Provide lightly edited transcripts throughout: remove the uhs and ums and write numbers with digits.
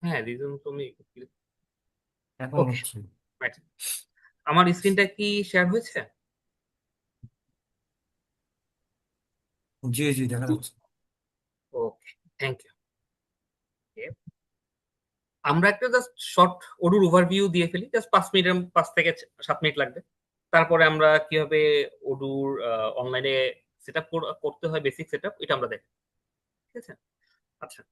হ্যাঁ, রিজন তুমি। এখন ওকে, হচ্ছে। আমার স্ক্রিনটা কি শেয়ার হয়েছে? জি জি, দেখা যাচ্ছে। ওকে, থ্যাংক ইউ। আমরা একটা জাস্ট শর্ট ওডুর ওভারভিউ দিয়ে ফেলি, জাস্ট 5 মিনিট, 5 থেকে 7 মিনিট লাগবে। তারপরে আমরা কিভাবে ওডুর অনলাইনে সেট আপ করতে হয়, বেসিক সেট আপ, এটা আমরা দেখি। ঠিক আছে। আচ্ছা,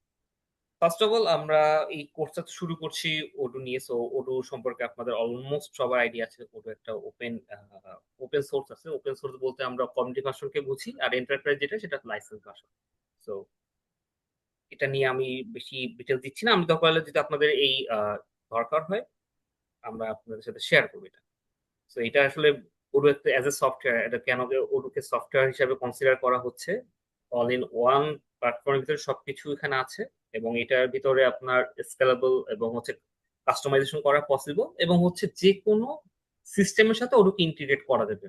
ফার্স্ট অফ অল আমরা এই কোর্সটা শুরু করছি ওডু নিয়ে। সো ওডু সম্পর্কে আপনাদের অলমোস্ট সবার আইডিয়া আছে। ওডু একটা ওপেন ওপেন সোর্স আছে। ওপেন সোর্স বলতে আমরা কমিউনিটি ভার্সনকে বুঝি, আর এন্টারপ্রাইজ যেটা সেটা লাইসেন্স ভার্সন। সো এটা নিয়ে আমি বেশি ডিটেলস দিচ্ছি না। আমি দরকার হলে যদি আপনাদের এই দরকার হয়, আমরা আপনাদের সাথে শেয়ার করবো এটা। তো এটা আসলে ওডু একটা অ্যাজ এ সফটওয়্যার, এটা কেন ওডুকে সফটওয়্যার হিসাবে কনসিডার করা হচ্ছে? অল ইন ওয়ান প্ল্যাটফর্মের ভিতরে সবকিছু এখানে আছে, এবং এটার ভিতরে আপনার স্কেলেবল এবং হচ্ছে কাস্টমাইজেশন করা পসিবল, এবং হচ্ছে যে কোনো সিস্টেমের সাথে ওডুকে ইন্টিগ্রেট করা যাবে।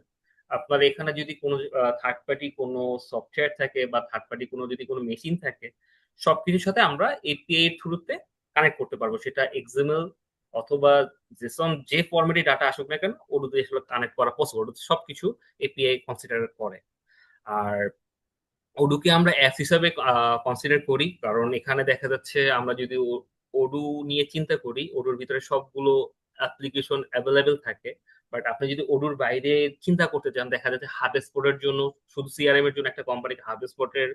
আপনার এখানে যদি কোনো থার্ড পার্টি কোনো সফটওয়্যার থাকে, বা থার্ড পার্টি কোনো যদি কোনো মেশিন থাকে, সবকিছুর সাথে আমরা এপিআই এর থ্রুতে কানেক্ট করতে পারবো। সেটা এক্সএমএল অথবা জেসন, যে ফরম্যাটে ডাটা আসুক না কেন, ওডুতে আসলে কানেক্ট করা পসিবল। ওডুতে সবকিছু এপিআই কনসিডার করে। আর ওডুকে আমরা অ্যাপস হিসাবে কনসিডার করি, কারণ এখানে দেখা যাচ্ছে আমরা যদি ওডু নিয়ে চিন্তা করি, ওডুর ভিতরে সবগুলো অ্যাপ্লিকেশন অ্যাভেলেবেল থাকে। বাট আপনি যদি ওডুর বাইরে চিন্তা করতে চান, দেখা যাচ্ছে হাব স্পটের জন্য, শুধু সিআরএম এর জন্য একটা কোম্পানিকে হাব স্পটের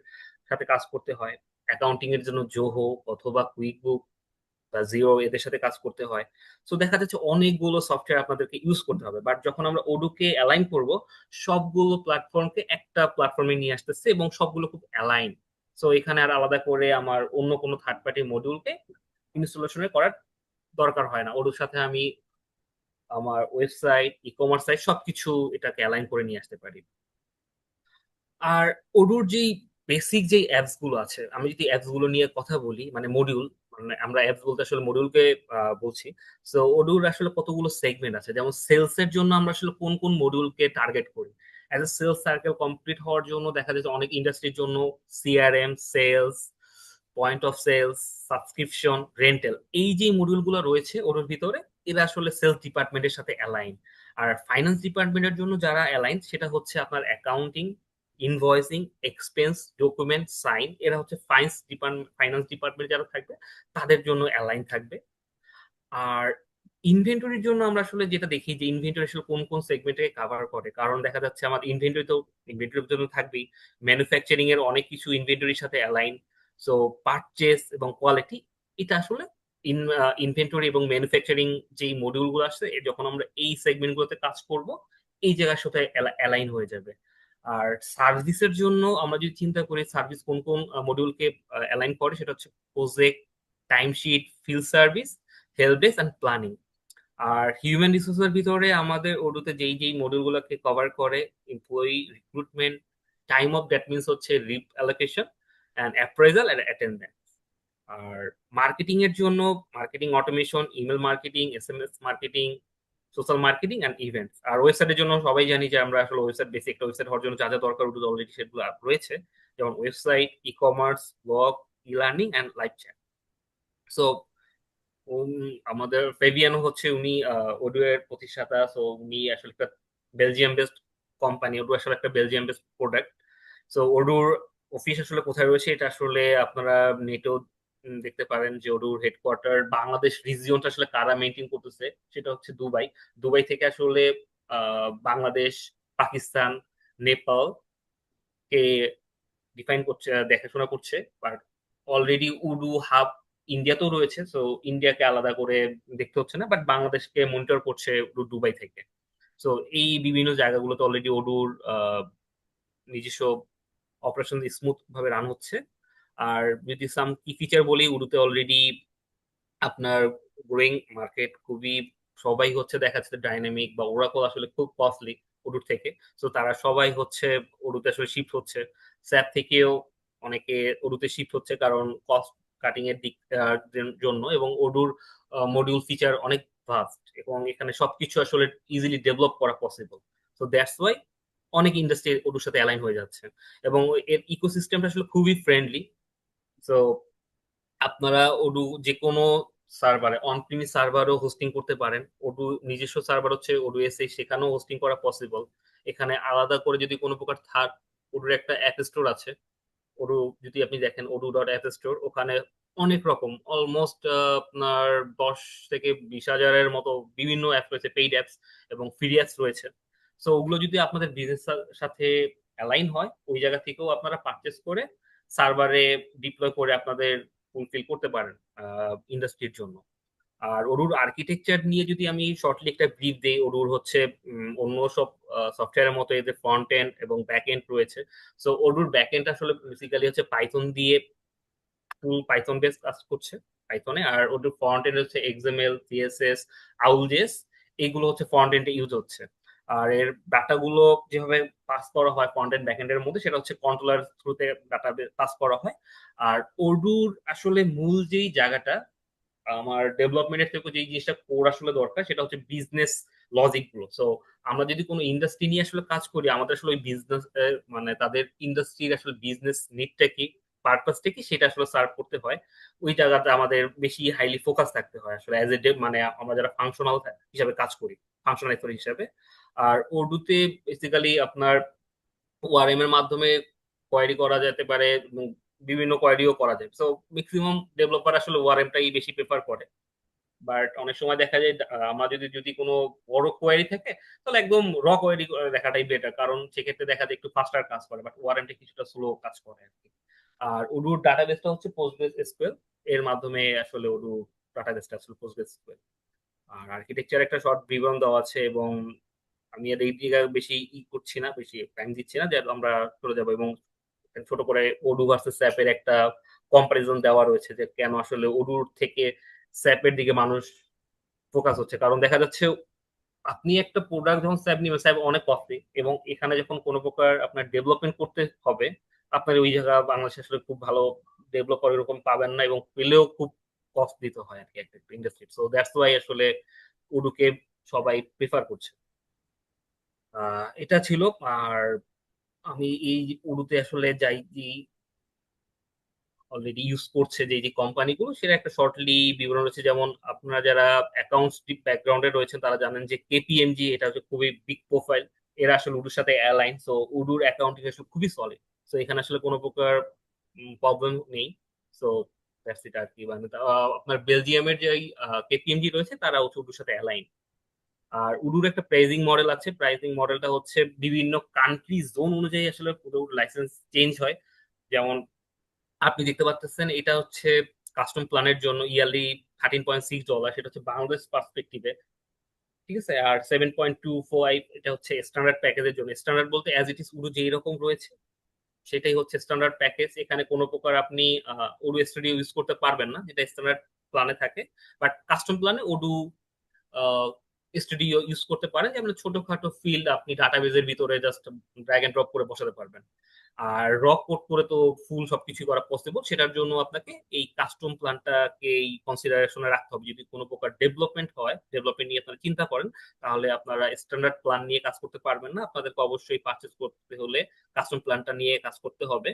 সাথে কাজ করতে হয়। অ্যাকাউন্টিং এর জন্য জোহো অথবা কুইকবুক বা জিরো, এদের সাথে কাজ করতে হয়। সো দেখা যাচ্ছে অনেকগুলো সফটওয়্যার আপনাদেরকে ইউজ করতে হবে। বাট যখন আমরা ওডুকে অ্যালাইন করব, সবগুলো প্ল্যাটফর্মকে একটা প্ল্যাটফর্মে নিয়ে আসতেছে, এবং সবগুলো খুব অ্যালাইন। সো এখানে আর আলাদা করে আমার অন্য কোনো থার্ড পার্টি মডিউলকে ইনস্টলেশনে করার দরকার হয় না। ওডুর সাথে আমি আমার ওয়েবসাইট, ই কমার্স সাইট সবকিছু এটাকে অ্যালাইন করে নিয়ে আসতে পারি। আর ওডুর যেই বেসিক যেই অ্যাপস গুলো আছে, আমি যদি অ্যাপস গুলো নিয়ে কথা বলি, মানে মডিউল, মানে আমরা অ্যাপস বলতে আসলে মডিউলকে বলছি। তো ওডুর আসলে কতগুলো সেগমেন্ট আছে, যেমন সেলস এর জন্য আমরা আসলে কোন কোন মডিউলকে টার্গেট করি। As a sales circle complete হওয়ার জন্য দেখা যাচ্ছে অনেক ইন্ডাস্ট্রির জন্য CRM, sales, point of sales, subscription, rental, এই যে মডিউলগুলো রয়েছে ওর ভিতরে, এরা আসলে সেলস ডিপার্টমেন্টের সাথে অ্যালাইন। আর ফাইন্যান্স ডিপার্টমেন্টের জন্য যারা অ্যালাইন, সেটা হচ্ছে আপনার accounting, invoicing, expense, document, sign, এরা হচ্ছে ফাইন্যান্স ডিপার্টমেন্ট যারা থাকবে তাদের জন্য অ্যালাইন থাকবে। আর ইনভেন্টরির জন্য আমরা আসলে যেটা দেখি যে ইনভেন্টরি আসলে কোন কোন সেগমেন্টকে কাভার করে, কারণ দেখা যাচ্ছে আমার ইনভেন্টরির জন্য থাকবেই, ম্যানুফ্যাকচারিং এর অনেক কিছু ইনভেন্টরির সাথে অ্যালাইন। সো পারচেস এবং কোয়ালিটি, এটা আসলে ইনভেন্টরি এবং ম্যানুফ্যাকচারিং যেই মডিউল গুলো আসছে যখন আমরা এই সেগমেন্ট গুলোতে কাজ করব এই জায়গার সাথে অ্যালাইন হয়ে যাবে। আর সার্ভিসের জন্য আমরা যদি চিন্তা করি সার্ভিস কোন কোন মডিউলকে অ্যালাইন করে, সেটা হচ্ছে project, timesheet, field service, help desk and planning. আর হিউম্যান রিসোর্সের ভিতরে আমাদের ওডুতে যেই যেই মডিউল গুলোকে কভার করে, employee recruitment, time off, that means হচ্ছে রিপ allocation and appraisal and attendance. আর মার্কেটিং এর জন্য marketing automation, email marketing, SMS marketing, social marketing and events. আর ওয়েবসাইটের জন্য সবাই জানি যে আমরা আসলে ওয়েবসাইট, বেসিক একটা ওয়েবসাইট হওয়ার জন্য যা যা দরকার ওটা অলরেডি সেগুলো রয়েছে, যেমন website, e commerce, blog, e learning and live chat. So আমাদের ফেবিয়ানো হচ্ছে উনি ওডু এর প্রতিষ্ঠাতা। সো উনি আসলে একটা বেলজিয়াম বেসড কোম্পানি, ওডু আসলে একটা বেলজিয়াম বেসড প্রোডাক্ট। সো ওডুর অফিস আসলে কোথায় রয়েছে এটা আসলে আপনারা নেটেও দেখতে পারেন যে ওডুর হেডকোয়ার্টার, বাংলাদেশ রিজিয়নটা আসলে কারা মেনটেন করতেছে সেটা হচ্ছে দুবাই। দুবাই থেকে আসলে বাংলাদেশ, পাকিস্তান, নেপাল কে ডিফাইন করছে, দেখাশোনা করছে। বাট অলরেডি উডু হাব ইন্ডিয়াতেও রয়েছে, সো ইন্ডিয়াকে আলাদা করে দেখতে হচ্ছে না, বাট বাংলাদেশকে মনিটর করছে উডু দুবাই থেকে। সো এই বিভিন্ন জায়গাগুলোতে অলরেডি ওডুর নিজস্ব অপারেশন স্মুথ ভাবে রান হচ্ছে। আর যদি সাম কি ফিচার বলি, উডুতে অলরেডি আপনার গ্রোয়িং মার্কেট খুবই, সবাই হচ্ছে দেখা যাচ্ছে ডাইনামিক বা ওরাকল আসলে খুব কস্টলি ওডুর থেকে। তো তারা সবাই হচ্ছে ওডুতে আসলে শিফট হচ্ছে। স্যাপ থেকেও অনেকে ওডুতে শিফট হচ্ছে কারণ কস্ট কাটিং এর দিক জন্য, এবং ওডুর মডিউল ফিচার অনেক ভাস্ট এবং এখানে সবকিছু আসলে ইজিলি ডেভেলপ করা পসিবল। তো দ্যাটস ওয়াই অনেক ইন্ডাস্ট্রি ওডুর সাথে অ্যালাইন হয়ে যাচ্ছে, এবং এর ইকোসিস্টেমটা আসলে খুবই ফ্রেন্ডলি। সো আপনারা ওডু যে কোনো সার্ভারে, অন প্রিমিস সার্ভারও হোস্টিং করতে পারেন। ওডু নিজস্ব সার্ভার হচ্ছে ওডু এসে, সেখানেও হোস্টিং করা পসিবল। এখানে আলাদা করে যদি কোনো প্রকার থার্ড, ওডুর একটা অ্যাপ স্টোর আছে, ওডু যদি আপনি দেখেন ওডু ডট অ্যাপ স্টোর, ওখানে অনেক রকম অলমোস্ট আপনার 10 থেকে 20 হাজারের মতো বিভিন্ন অ্যাপ রয়েছে, পেইড অ্যাপস এবং ফ্রি অ্যাপস রয়েছে। সো ওগুলো যদি আপনাদের বিজনেস সাথে অ্যালাইন হয়, ওই জায়গা থেকেও আপনারা পারচেস করে সার্ভারে ডিপ্লয় করে আপনাদের ফুলফিল করতে পারেন ইন্ডাস্ট্রির জন্য। আর ওরুর আর্কিটেকচার নিয়ে যদি আমি শর্টলি একটা ব্রিফ দেই, ওরুর হচ্ছে অন্য সব সফটওয়্যারের মতো এদের ফ্রন্ট এন্ড এবং ব্যাক এন্ড রয়েছে। সো ওরুর ব্যাক এন্ড আসলে বেসিক্যালি হচ্ছে পাইথন দিয়ে, ফুল পাইথন বেস কাজ করছে পাইথনে। আর ওদের ফ্রন্ট এন্ড হচ্ছে এক্সএমএল, সিএসএস, আউলজেস, এগুলো হচ্ছে ফ্রন্ট এন্ডে ইউজ হচ্ছে। আর এর ডাটাগুলো যেভাবে পাস করা হয় ফ্রন্ট এন্ড ব্যাক এন্ডের মধ্যে, সেটা হচ্ছে কন্ট্রোলার থ্রুতে ডাটা পাস করা হয়। আর ওডুর আসলে মূল যেই জায়গাটা আমার ডেভেলপমেন্টের থেকে যে জিনিসটা কোর আসলে দরকার, সেটা হচ্ছে বিজনেস লজিক গুলো। সো আমরা যদি কোনো ইন্ডাস্ট্রি নিয়ে আসলে কাজ করি, আমাদের আসলে ওই বিজনেস, মানে তাদের ইন্ডাস্ট্রির আসলে বিজনেস নিডটা কি, পারপাসটা কি, সেটা আসলে সার্ভ করতে হয়। ওই জায়গাতে আমাদের বেশি হাইলি ফোকাস থাকতে হয় আসলে অ্যাজ এ মানে আমরা যারা ফাংশনাল হিসাবে কাজ করি, ফাংশনাল হিসাবে। আর ওডুতে বেসিক্যালি আপনার ওআরএম এর মাধ্যমে কোয়ারি করা যেতে পারে এবং বিভিন্ন কোয়ারিও করা যায়। সো ম্যাক্সিমাম ডেভেলপার আসলে ওআরএমটাই বেশি প্রেফার করে। বাট অনেক সময় দেখা যায় আমার যদি যদি কোনো বড় কোয়ারি থাকে, তাহলে একদম র কোয়ারি দেখাটাই বেটার, কারণ সেক্ষেত্রে দেখা যায় একটু ফাস্টার কাজ করে, বাট ওআরএমটা কিছুটা স্লো কাজ করে আর কি। আর ওডুর ডাটাবেসটা হচ্ছে পোস্টগ্রেস এসকিউএল, এর মাধ্যমে আসলে ওডু ডাটাবেসটা আসলে পোস্টগ্রেস এসকিউএল। আর আর্কিটেকচার একটা শর্ট বিবরণ দেওয়া আছে, এবং আমি আর এই দিকে বেশি করছি না, বেশি টাইম দিচ্ছি না, যে আমরা চলে যাবো। এবং ছোট করে ওডু ভার্সেস স্যাপের একটা কম্পারিজন দেওয়া রয়েছে, যে কেন আসলে ওডুর থেকে স্যাপের দিকে মানুষ ফোকাস হচ্ছে। কারণ দেখা যাচ্ছে আপনি একটা প্রোডাক্ট যখন স্যাপ নিবেন, স্যাপ অনেক কস্টলি, এবং এখানে যখন কোনো প্রকার আপনার ডেভেলপমেন্ট করতে হবে, আপনার ওই জায়গা বাংলাদেশে আসলে খুব ভালো ডেভেলপার এরকম পাবেন না, এবং পেলেও খুব কস্ট দিতে হয় আর কি একটা ইন্ডাস্ট্রি। সো দ্যাটস ওয়াই আসলে উডুকে সবাই প্রিফার করছে। এটা ছিল। আর আমি এই উডুতে আসলে যাই যে অলরেডি ইউজ করছে যে যে কোম্পানিগুলো, সেটা একটা শর্টলি বিবরণ রয়েছে। যেমন আপনারা যারা অ্যাকাউন্টস ব্যাকগ্রাউন্ডে রয়েছেন তারা জানেন যে কেপিএমজি এটা হচ্ছে খুবই বিগ প্রোফাইল এরা আসলে উডুর সাথে অ্যালাইন, সো উডুর অ্যাকাউন্টিং আসলে খুবই সলিড। সো এখানে আসলে কোনো প্রকার প্রবলেম নেই। সো দ্যাটস ইট আর কি। মানে আপনার বেলজিয়ামের যে কেপিএমজি রয়েছে তারা হচ্ছে উডুর সাথে অ্যালাইন। আর উডুর একটা প্রাইজিং মডেল আছে, প্রাইজিং মডেলটা হচ্ছে বিভিন্ন কান্ট্রি জোন অনুযায়ী আসলে উডুর লাইসেন্স চেঞ্জ হয়। যেমন আপনি দেখতে পাচ্ছেন এটা হচ্ছে কাস্টম প্ল্যানের জন্য ইয়ারলি $13.6, সেটা হচ্ছে বাংলাদেশ পার্সপেক্টিভে, ঠিক আছে। আর 7.25 এটা হচ্ছে স্ট্যান্ডার্ড প্যাকেজের জন্য। স্ট্যান্ডার্ড বলতে অ্যাজ ইট ইজ উডু যেই রকম রয়েছে সেটাই হচ্ছে স্ট্যান্ডার্ড প্যাকেজ। এখানে কোনো প্রকার আপনি ওডু স্টুডিও ইউজ করতে পারবেন না, যেটা স্ট্যান্ডার্ড প্ল্যানে থাকে। বাট কাস্টম প্ল্যানে ওডু স্টুডিও ইউজ করতে পারেন, যেমন ছোটখাটো ফিল্ড আপনি ডাটাবেজের ভিতরে জাস্ট ড্র্যাগ এন্ড ড্রপ করে বসাতে পারবেন। আর র কোড করে তো ফুল সবকিছু করা পসিবল, সেটার জন্য আপনাকে এই কাস্টম প্ল্যানটাকে এই কনসিডারেশনে রাখতে হবে। যদি কোনো প্রকার ডেভেলপমেন্ট হয়, ডেভেলপমেন্ট নিয়ে আপনারা চিন্তা করেন, তাহলে আপনারা স্ট্যান্ডার্ড প্ল্যান নিয়ে কাজ করতে পারবেন না। আপনাদেরকে অবশ্যই পারচেস করতে হলে কাস্টম প্ল্যানটা নিয়ে কাজ করতে হবে।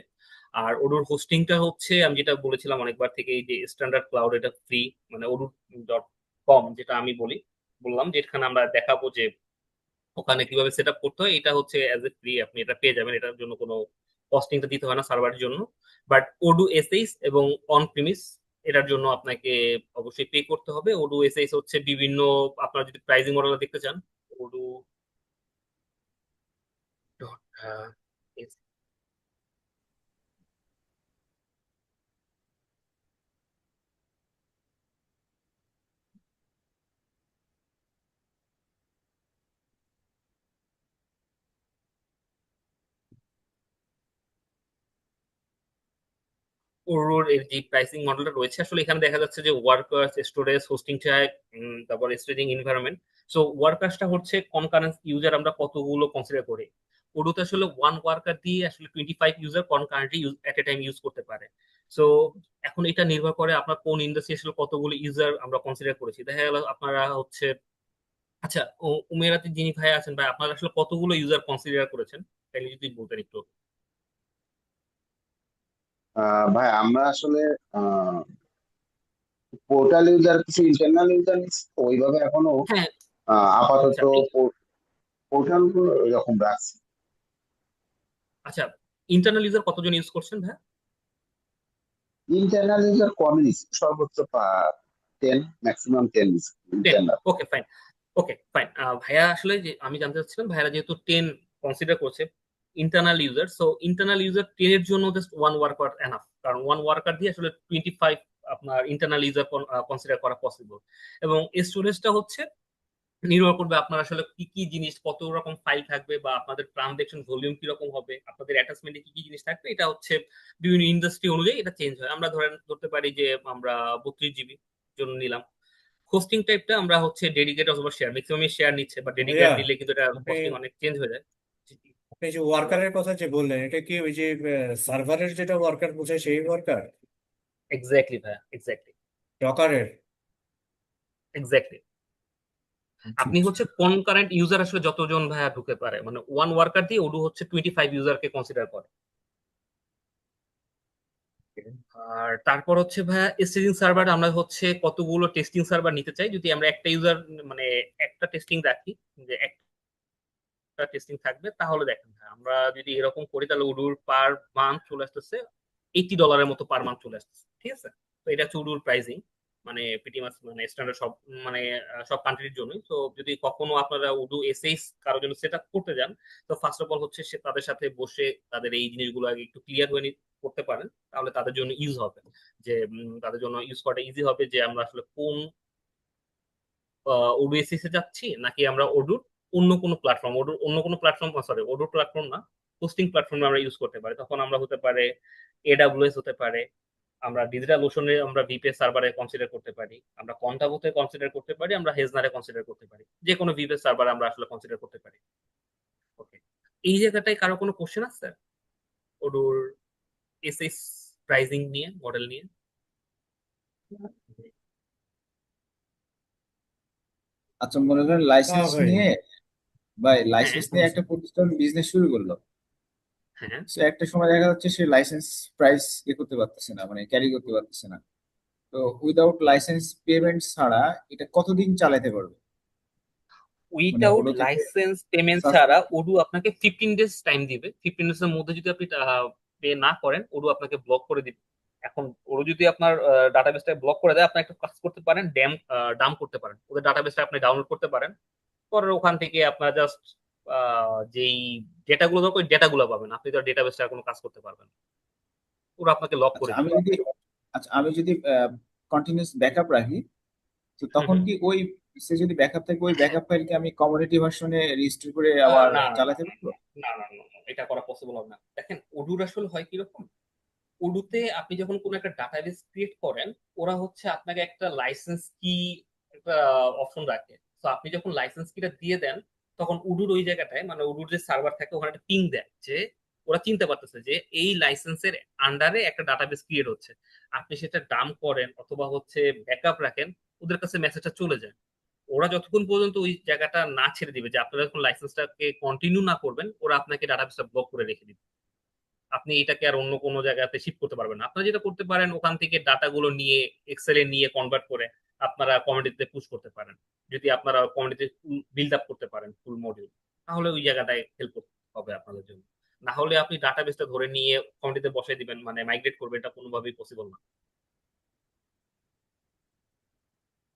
আর ওডুর হোস্টিংটা হচ্ছে আমি যেটা বলেছিলাম অনেকবার থেকে, এই যে স্ট্যান্ডার্ড ক্লাউড, এটা ফ্রি। মানে odoo.com যেটা আমি বললাম, যেখানে আমরা দেখাবো যে ওখানে কিভাবে সেট আপ করতে হয়, এটা হচ্ছে অ্যাজ এ ফ্রি, আপনি এটা পেয়ে যাবেন। এটার জন্য কোনো কস্টিংটা দিতে হয় না সার্ভারের জন্য। বাট ওডু এসএইচ এবং অন প্রিমিস এটার জন্য আপনাকে অবশ্যই পে করতে হবে। ওডু এসএইচ হচ্ছে বিভিন্ন, আপনারা যদি প্রাইসিং মডেল দেখতে চান, ওডু ডট ওর এর যে প্রাইসিং মডেলটা রয়েছে, আসলে এখানে দেখা যাচ্ছে যে ওয়ার্কার্স, স্টোরেজ, হোস্টিং চাই, তারপর স্টেজিং এনভায়রনমেন্ট। সো ওয়ার্কার্সটা হচ্ছে কনকারেন্ট ইউজার আমরা কতগুলো কনসিডার করি। ওডুতে আসলে ওয়ান ওয়ার্কার দিয়ে আসলে 25 ইউজার কনকারেন্টলি এট এ টাইম ইউজ করতে পারে। সো এখন এটা নির্ভর করে আপনার কোন ইন্ডাস্ট্রি আসলে কতগুলো ইউজার আমরা কনসিডার করেছি। দেখা গেল আপনারা হচ্ছে, আচ্ছা উমেরাতে যিনি ভাই আছেন ভাই, আপনারা আসলে কতগুলো ইউজার কনসিডার করেছেন, তাইলে যদি বলতেন একটু। ভাই আমরা আসলে পোর্টাল ইউজার কিছু ইন্টারনাল ইউজার ওইভাবে এখনো হ্যাঁ। আপাতত আচ্ছা পোর্টাল গুলো এরকম রাখছি। আচ্ছা, ইন্টারনাল ইউজার কতজন ইউজ করছেন ভাই? ইন্টারনাল ইউজার কমই নিচ্ছি, সর্বোচ্চ 10, maximum 10 ten. Internal. Okay fine. Okay fine. ভাইয়া আসলে যে আমি জানতে চাচ্ছিলাম, ভাইয়ারা যেহেতু 10 কনসিডার করছে internal user, so internal user 10 এর জন্য জাস্ট ওয়ান ওয়ার্কার এনাফ। কারণ ওয়ান ওয়ার্কার দিয়ে আসলে 25 আপনার ইন্টারনাল ইউজার কনসিডার করা পসিবল। এবং স্টোরেজটা হচ্ছে নির্ভর করবে আপনার আসলে কি কি জিনিস, কত রকম ফাইল থাকবে, বা আপনাদের ট্রানজেকশন ভলিউম কিরকম হবে, আপনাদের অ্যাটাচমেন্টে কি কি জিনিস থাকবে। এটা হচ্ছে বিভিন্ন ইন্ডাস্ট্রি অনুযায়ী এটা চেঞ্জ হয়। আমরা ধরতে পারি যে আমরা 32 জিবি জন্য নিলাম। হোস্টিং টাইপটা আমরা হচ্ছে ডেডিকেট অথবা শেয়ার, ম্যাক্সিমাম শেয়ার নিচ্ছে, বা ভাইয়া, ডেডিকেট নিলে কিন্তু এটা আপনি কস্টিং অনেক চেঞ্জ হয়ে যায়। আপনি যে ওয়ার্কারের কথা যে বললেন, এটা কি ওই যে সার্ভারের যেটা ওয়ার্কার বোঝায় সেই ওয়ার্কার? এক্স্যাক্টলি ভাইয়া, এক্স্যাক্টলি। ডকারের? এক্স্যাক্টলি। আচ্ছা আপনি আচ্ছা। হচ্ছে কনকারেন্ট ইউজার আসলে যতজন ভাইয়া ঢুকে পারে, মানে ওয়ান ওয়ার্কার দিয়ে ওডু হচ্ছে 25 ইউজারকে কনসিডার করে। আর তারপর হচ্ছে ভাইয়া স্টেজিং সার্ভার, আমরা হচ্ছে কতগুলো টেস্টিং সার্ভার নিতে চাই। যদি আমরা একটা ইউজার, মানে একটা টেস্টিং রাখি, যে একটা টেস্টিং থাকবে, তাহলে দেখেন ভাই, আমরা যদি এরকম করি তাহলে উডুর পার মান্থ চলে আসতেছে $80 মতো পার মান্থ চলে আসতেছে, ঠিক আছে। তো এটা হচ্ছে উডুর প্রাইসিং, মানে পিটি মাস, মানে স্ট্যান্ডার্ড সব, মানে সব কান্ট্রির জন্যই। তো যদি কখনো আপনারা উডু এসএইচ কারোর জন্য সেট আপ করতে যান, তো ফার্স্ট অফ অল হচ্ছে সে তাদের সাথে বসে তাদের এই জিনিসগুলো আগে একটু ক্লিয়ার হয়ে করতে পারেন, তাহলে তাদের জন্য ইউজ হবে। যে তাদের জন্য ইউজ করাটা ইজি হবে, যে আমরা আসলে কোন ওডিএসএস এ যাচ্ছি, নাকি আমরা ওডুর অন্য কোনো প্ল্যাটফর্ম, ওডুর অন্য কোনো প্ল্যাটফর্ম, সরি ওডুর প্ল্যাটফর্ম না, হোস্টিং প্ল্যাটফর্মে আমরা ইউজ করতে পারি। তখন আমরা হতে পারে এডাব্লিউএস হতে পারে, আমরা ডিজিটাল ওশনে আমরা ভিপিএস সার্ভারে কনসিডার করতে পারি, আমরা কন্টাবোতে কনসিডার করতে পারি, আমরা হেজনারে কনসিডার করতে পারি, যে কোনো ভিপিএস সার্ভার আমরা আসলে কনসিডার করতে পারি। ওকে, এই জায়গাটায় কারো কোনো কোশ্চেন আছে ওডুর এসএস প্রাইজিং নিয়ে, মডেল নিয়ে? আচ্ছা, মনে করেন না লাইসেন্স ভাই। নিয়ে, ভাই হ্যাঁ লাইসেন্স নিয়ে বলছি। একটা প্রতিষ্ঠান বিজনেস শুরু করলো। হ্যাঁ। তো একটা সময় দেখা যাচ্ছে সে লাইসেন্স প্রাইস করতে পারতেছে না, মানে ক্যারি করতে পারতেছে না। তো উইদাউট লাইসেন্স পেমেন্ট ছাড়া এটা কতদিন চালাতে পারবে? উইথাউট ওডো থেকে লাইসেন্স পেমেন্ট সার্চ ছাড়া ওডু আপনাকে 15 ডেজ টাইম দিবে। 15 ডেজ এর মধ্যে যদি আপনি পে না করেন ওডু আপনাকে ব্লক করে দিবে। এখন ওডু যদি আপনার ডাটাবেসটা ব্লক করে দেয়, আপনি একটা কাজ করতে পারেন, ডাম্প করতে পারেন, ওদের ডাটাবেসটা আপনি ডাউনলোড করতে পারেন। পরে ওখান থেকে আপনার জাস্ট যেই ডেটাগুলো দরকার ওই ডেটাগুলো পাবেন, আপনি তো ডেটাবেসটা আর কোনো কাজ করতে পারবেন না। ওরা আপনাকে লক আচ্ছা করে আমি দিবে। যদি আচ্ছা আমি যদি কন্টিনিউস ব্যাকআপ রাখি, তো হুম তখন হুম। কি ওই সে যদি ব্যাকআপ থাকে ওই ব্যাকআপ ফাইলকে আমি কমিউনিটি ভার্সনে রেজিস্টার করে আহ, আবার না না না চালাতে পারবো? না না না না, এটা করা পসিবল হবে না। দেখেন ওডুর আসলে হয় কিরকম, উডুতে আপনি যখন কোনো একটা ডাটাবেস ক্রিয়েট করেন, ওরা হচ্ছে আপনাকে একটা লাইসেন্স কি একটা অপশন রাখে। তো আপনি যখন লাইসেন্স কিটা দিয়ে দেন, তখন উডুর ওই জায়গাটায় মানে উডুর যে সার্ভার থাকে ওখানে একটা পিং দেয় যে ওরা চিনতে পারতেছে যে এই লাইসেন্সের আন্ডারে একটা ডাটাবেস ক্রিয়েট হচ্ছে। আপনি সেটা ডাম্প করেন অথবা হচ্ছে ব্যাকআপ রাখেন, ওদের কাছে মেসেজটা চলে যায়। ওরা যতক্ষণ পর্যন্ত ওই জায়গাটা না ছেড়ে দিবে যে আপনারা যখন লাইসেন্সটাকে কন্টিনিউ না করবেন, ওরা আপনাকে ডাটাবেসটা ব্লক করে রেখে দিবে। আপনি এটাকে আর অন্য কোনো জায়গাতে শিফট করতে পারবেন না। আপনারা যেটা করতে পারেন, ওখান থেকে ডাটাগুলো নিয়ে এক্সেলে নিয়ে কনভার্ট করে আপনারা কমিউনিটিতে পুশ করতে পারেন। যদি আপনারা কমিউনিটি বিল্ড আপ করতে পারেন ফুল মডিউল, তাহলে ওই জায়গাটায় হেল্প হবে আপনাদের জন্য। না হলে আপনি ডাটাবেসটা ধরে নিয়ে কমিউনিটিতে বসাই দিবেন, মানে মাইগ্রেট করবে, এটা কোনোভাবেই পসিবল না।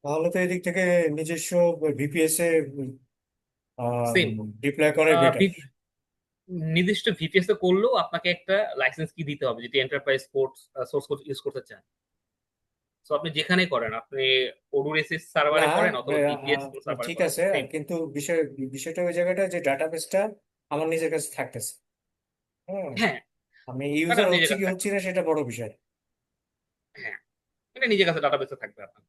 তাহলে তো এদিক থেকে নিজস্ব ভিপিএস এ সেম ডিপ্লয় করাই বেটার। নির্দিষ্ট ভিপিএস এ করলেও আপনাকে একটা লাইসেন্স কি দিতে হবে যদি এন্টারপ্রাইজ সোর্স কোড ইউজ করতে চান। তো আপনি যেখানে করেন, আপনি ওডুর এসএস না সার্ভারে করেন অথবা আহ, ভিপিএস আহ, সার্ভারে ঠিক করেন, আছে, সেম। কিন্তু বিষয়টা ওই জায়গাটা যে ডাটাবেসটা আমার নিজের কাছে থাকতেছে। হ্যাঁ, হ্যাঁ, আমি এটা ইউজার নিজের হচ্ছি কাছে কি থাকবে। হচ্ছি না সেটা বড় বিষয়। হ্যাঁ, এটা নিজের কাছে ডাটাবেসে থাকবে আপনার।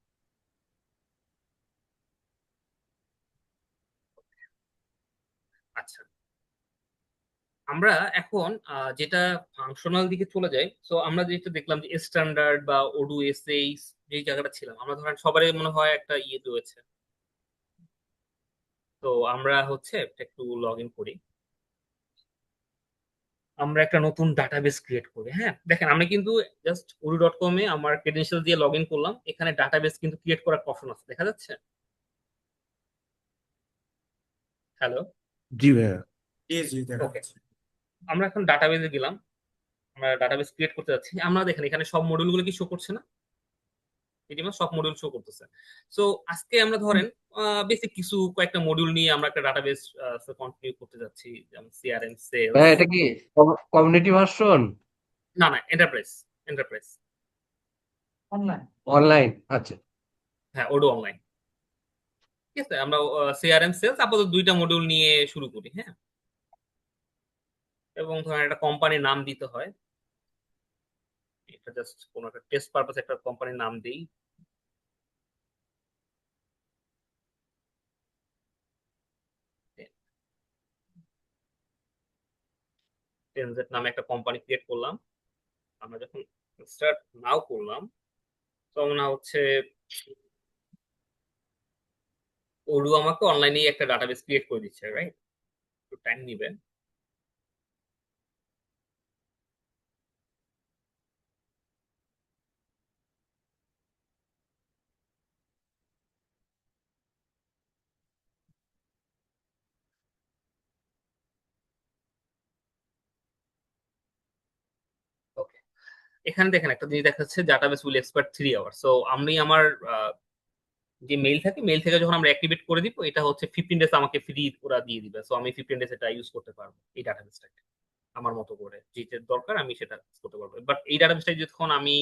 আচ্ছা, আমরা এখন যেটা ফাংশনাল দিকে চলে যাই। তো আমরা যেটা দেখলাম যে স্ট্যান্ডার্ড বা ওডু এসএইচ যে জায়গাটা ছিলাম, আমরা ধরেন সবারই মনে হয় একটা ইয়ে রয়েছে। তো আমরা হচ্ছে একটু লগ ইন করি, আমরা একটা নতুন ডাটাবেস ক্রিয়েট করি। হ্যাঁ দেখেন, আমি কিন্তু জাস্ট ওডু.কম এ আমার ক্রেডেনশিয়াল দিয়ে লগ ইন করলাম, এখানে ডাটাবেস কিন্তু ক্রিয়েট করার অপশন আছে, দেখা যাচ্ছে? হ্যালো। জি ভাইয়া। জি জি, দেখা ওকে, যাচ্ছে। আমরা এখন ডাটাবেসে গেলাম, আমরা ডাটাবেস ক্রিয়েট করতে যাচ্ছি। আমরা দেখেন এখানে সব মডিউল কি শো করছে না? এটিএমএল সব মডিউল শো করতেছে। সো আজকে আমরা ধরেন বেসিক কিছু কয়েকটা মডিউল নিয়ে আমরা একটা ডাটাবেস কন্টিনিউ করতে যাচ্ছি, যেমন সিআরএম, সেলস। এটা কি কমিউনিটি ভার্সন না না, এন্টারপ্রাইজ, এন্টারপ্রাইজ। অনলাইন? আচ্ছা, হ্যাঁ, ওডো অনলাইন। ঠিক আছে, আমরা সিআরএম, সেলস আপাতত দুইটা মডিউল নিয়ে শুরু করি। হ্যাঁ, এবং ধরেন একটা কোম্পানির নাম দিতে হয়, এটা জাস্ট কোনো একটা টেস্ট পারপাস একটা কোম্পানির নাম দিই। টেনজেট নামে একটা কোম্পানি ক্রিয়েট করলাম। আমরা যখন স্টার্ট নাও করলাম, তখন হচ্ছে ওডু আমাকে অনলাইনে একটা ডাটাবেস ক্রিয়েট করে দিচ্ছে, রাইট? একটু টাইম নিবে। ওকে, এখানে দেখেন একটা জিনিস দেখাচ্ছে, database will expire 3 hour. So আমি আমার যে মেইল থাকে, মেইল থেকে যখন আমরা অ্যাক্টিভেট করে দিব, এটা হচ্ছে 15 ডেজ আমাকে ফ্রি ওরা দিয়ে দিবে। সো আমি 15 ডেজ এটা ইউজ করতে পারবো, এই ডাটাবেসটাকে আমার মতো করে যেটা দরকার আমি সেটা use করতে পারবো। বাট এই ডাটাবেসটা যখন আমি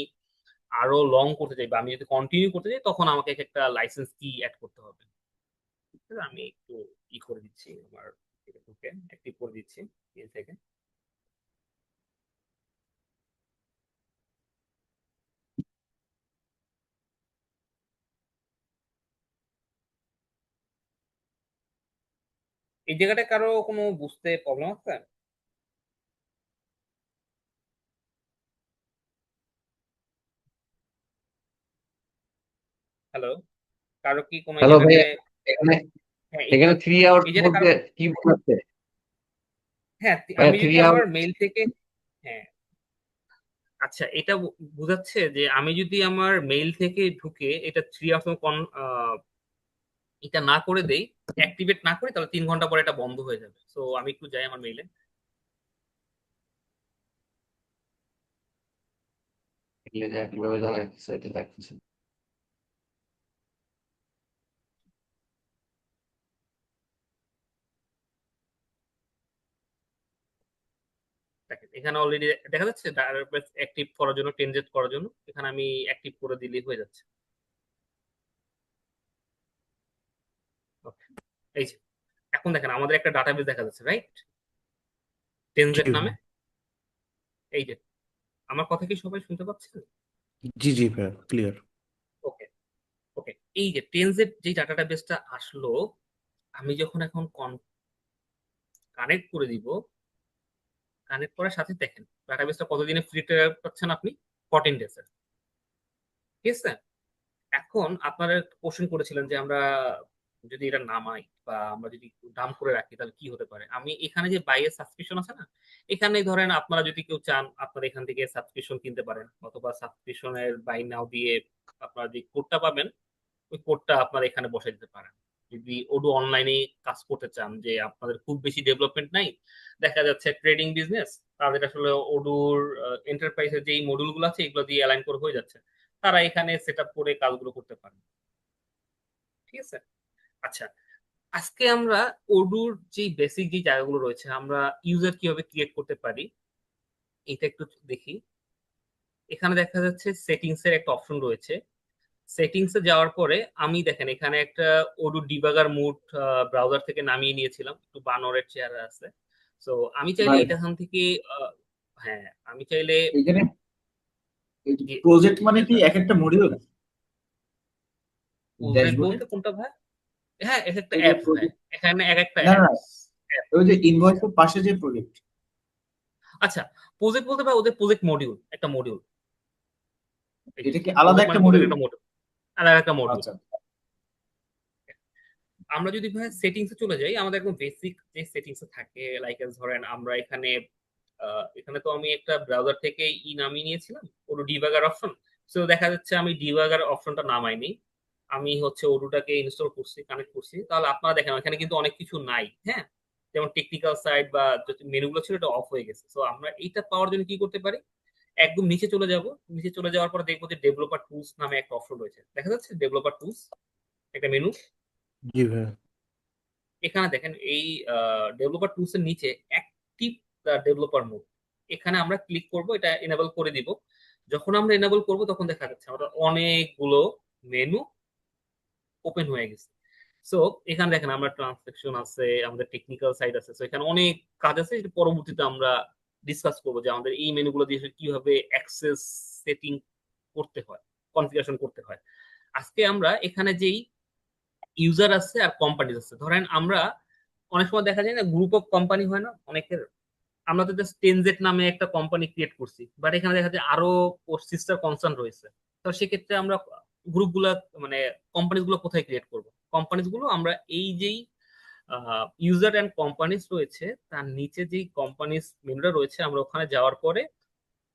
আরো লং করতে চাই বা আমি যদি কন্টিনিউ করতে চাই, তখন আমাকে একটা লাইসেন্স কি অ্যাড করতে হবে। ঠিক আছে, আমি একটু ই করে দিচ্ছি, আমার অ্যাক্টিভ করে দিচ্ছি মেইল থেকে। এই জায়গাটা কারো কোনো বুঝতে প্রবলেম আছে? হ্যালো, কারো কি কোনো এই হ্যালো ভাই। জায়গাটায়? এখানে হ্যাঁ, এখানে 3 আওয়ার্স এই জায়গাটা কারো? বলতে কি বোঝাচ্ছে? হ্যাঁ, ভাইয়া আমি থ্রি যদি আমার আওয়ার মেইল থেকে, হ্যাঁ, আচ্ছা এটা বুঝাচ্ছে যে আমি যদি আমার মেইল থেকে ঢুকে এটা 3 আওয়ার্স এটা না করে দেই, অ্যাক্টিভেট না করি, তাহলে 3 ঘন্টা পরে এটা বন্ধ হয়ে যাবে। সো আমি একটু যাই আমার মেইলে। কিভাবে জানা যাচ্ছে এটা দেখতেছি। দেখেন এখানে অলরেডি দেখা যাচ্ছে ডাটাবেস অ্যাক্টিভ করার জন্য, ট্রানজেক্ট করার জন্য এখানে আমি অ্যাক্টিভ করে দিলেই হয়ে যাচ্ছে। Okay, এই যে এখন দেখেন আমাদের একটা ডাটাবেস দেখা যাচ্ছে, রাইট? ট্রানজেক্ট নামে। এই যে আমার কথা কি সবাই শুনতে পাচ্ছেন? জি জি ভাইয়া, ক্লিয়ার। ওকে, ওকে। এই যে ট্রানজেক্ট যে ডাটা বেসটা আসলো, আমি যখন এখন কানেক্ট করে দিব, কানেক্ট করার সাথে দেখেন ডাটাবেসটা কতদিনে ফ্রি ট্রায়াল পাচ্ছেন আপনি? 14 ডেজের। ঠিক আছে। এখন আপনারা কোশ্চেন করেছিলেন যে আমরা যদি এটা নামাই বা আমরা যদি দাম করে রাখি তাহলে কি হতে পারে। আমি এখানে যে বাইয়ের সাবস্ক্রিপশন আছে না, এখানে ধরেন আপনারা যদি কেউ চান আপনারা এখান থেকে সাবস্ক্রিপশন কিনতে পারেন, অথবা সাবস্ক্রিপশনের বাই নাও দিয়ে আপনারা যে কোডটা পাবেন ওই কোডটা আপনারা এখানে বসাই দিতে পারেন। যদি ওডু অনলাইনে কাজ করতে চান, যে আপনাদের খুব বেশি ডেভেলপমেন্ট নাই, দেখা যাচ্ছে ট্রেডিং বিজনেস, তাদের আসলে ওডুর এন্টারপ্রাইজের যেই মডিউল গুলো আছে এগুলো দিয়ে অ্যালাইন করে হয়ে যাচ্ছে, তারা এখানে সেট আপ করে কাজগুলো করতে পারে। ঠিক আছে। আচ্ছা, আজকে আমরা ওডুর যে বেসিক যে জায়গাগুলো রয়েছে, আমরা ইউজার কিভাবে ক্রিয়েট করতে পারি এটা একটু দেখি। এখানে দেখা যাচ্ছে সেটিংস এর একটা অপশন রয়েছে। সেটিংস এ যাওয়ার পরে আমি দেখেন এখানে একটা ওডু ডিবাগার মুড ব্রাউজার থেকে নামিয়ে নিয়েছিলাম, একটু বানরের চেহারা আছে। তো আমি চাইলে ভাই এটা এখান থেকে হ্যাঁ, আমি চাইলে এখানে প্রজেক্ট মানে কি এক একটা মডিউল প্রজেক্ট ড্যাশবোর্ডে? বলতে কোনটা ভাই? হ্যাঁ, এক একটা ওই যে অ্যাপস ভাই, প্রজেক্ট, এখানে এক একটা না না না, অ্যাপস। ওই যে ইনভয়েসের পাশে যে প্রজেক্ট, আচ্ছা, প্রজেক্ট বলতে ভাই ওদের প্রজেক্ট মডিউল, একটা মডিউল। এটা কি আলাদা প্রজেক্ট একটা মানে প্রজেক্ট মডিউল? একটা মডিউল, আলাদা একটা মডিউল। আচ্ছা, আমরা যদি ভাই সেটিংসে চলে যাই, আমাদের একদম বেসিক যে সেটিংস থাকে, লাইক ধরেন আমরা এখানে এখানে তো আমি একটা ব্রাউজার থেকে নামিয়ে নিয়েছিলাম ওডু ডিবাগার অপশন। তো দেখা যাচ্ছে আমি ডিবাগার অপশনটা নামাইনি, আমি হচ্ছে ওডুটাকে ইনস্টল করছি, কানেক্ট করছি। তাহলে আপনারা দেখেন এখানে কিন্তু অনেক কিছু নাই, হ্যাঁ, যেমন টেকনিক্যাল সাইড বা মেনুগুলো ছিল এটা অফ হয়ে গেছে। তো আমরা এইটা পাওয়ার জন্য কি করতে পারি, একদম নিচে চলে যাব। নিচে চলে যাওয়ার পর দেখবো যে ডেভেলপার টুলস নামে একটা অপশন রয়েছে, দেখা যাচ্ছে ডেভেলপার টুলস, একটা মেনু। জি ভাইয়া। এখানে দেখেন এই ডেভেলপার টুলস এর নিচে অ্যাক্টিভ ডেভেলপার মোড, এখানে আমরা ক্লিক করব, এটা এনেবল করে দিব। যখন আমরা এনেবল করব তখন দেখা যাচ্ছে আমাদের অনেকগুলো মেনু ওপেন হয়ে গেছে। সো এখানে দেখেন আমরা ট্রান্সাকশন আছে, আমাদের টেকনিক্যাল সাইড আছে, সো এখানে অনেক কাজ আছে, যেটা পরবর্তীতে আমরা ডিসকাস করবো যে আমাদের এই মেনুগুলো দিয়ে আসলে কিভাবে অ্যাক্সেস সেটিং করতে হয়, কনফিগারেশন করতে হয়। আজকে আমরা এখানে যেই ইউজার আছে আর কোম্পানি আছে, ধরেন আমরা অনেক সময় দেখা যায় না গ্রুপ অফ কোম্পানি হয় না অনেকের, আমরা তো জাস্ট টেনজেট নামে একটা কোম্পানি ক্রিয়েট করছি, বাট এখানে দেখা যায় আরো ওর সিস্টার কনসার্ন রয়েছে। তো সেক্ষেত্রে আমরা গ্রুপ গুলা মানে কোম্পানিজ গুলো কোথায় ক্রিয়েট করব? কোম্পানিজ গুলো আমরা এই যেই ইউজার অ্যান্ড কোম্পানিজ রয়েছে তার নিচে যেই কোম্পানিজ মেনুটা রয়েছে, আমরা ওখানে যাওয়ার পরে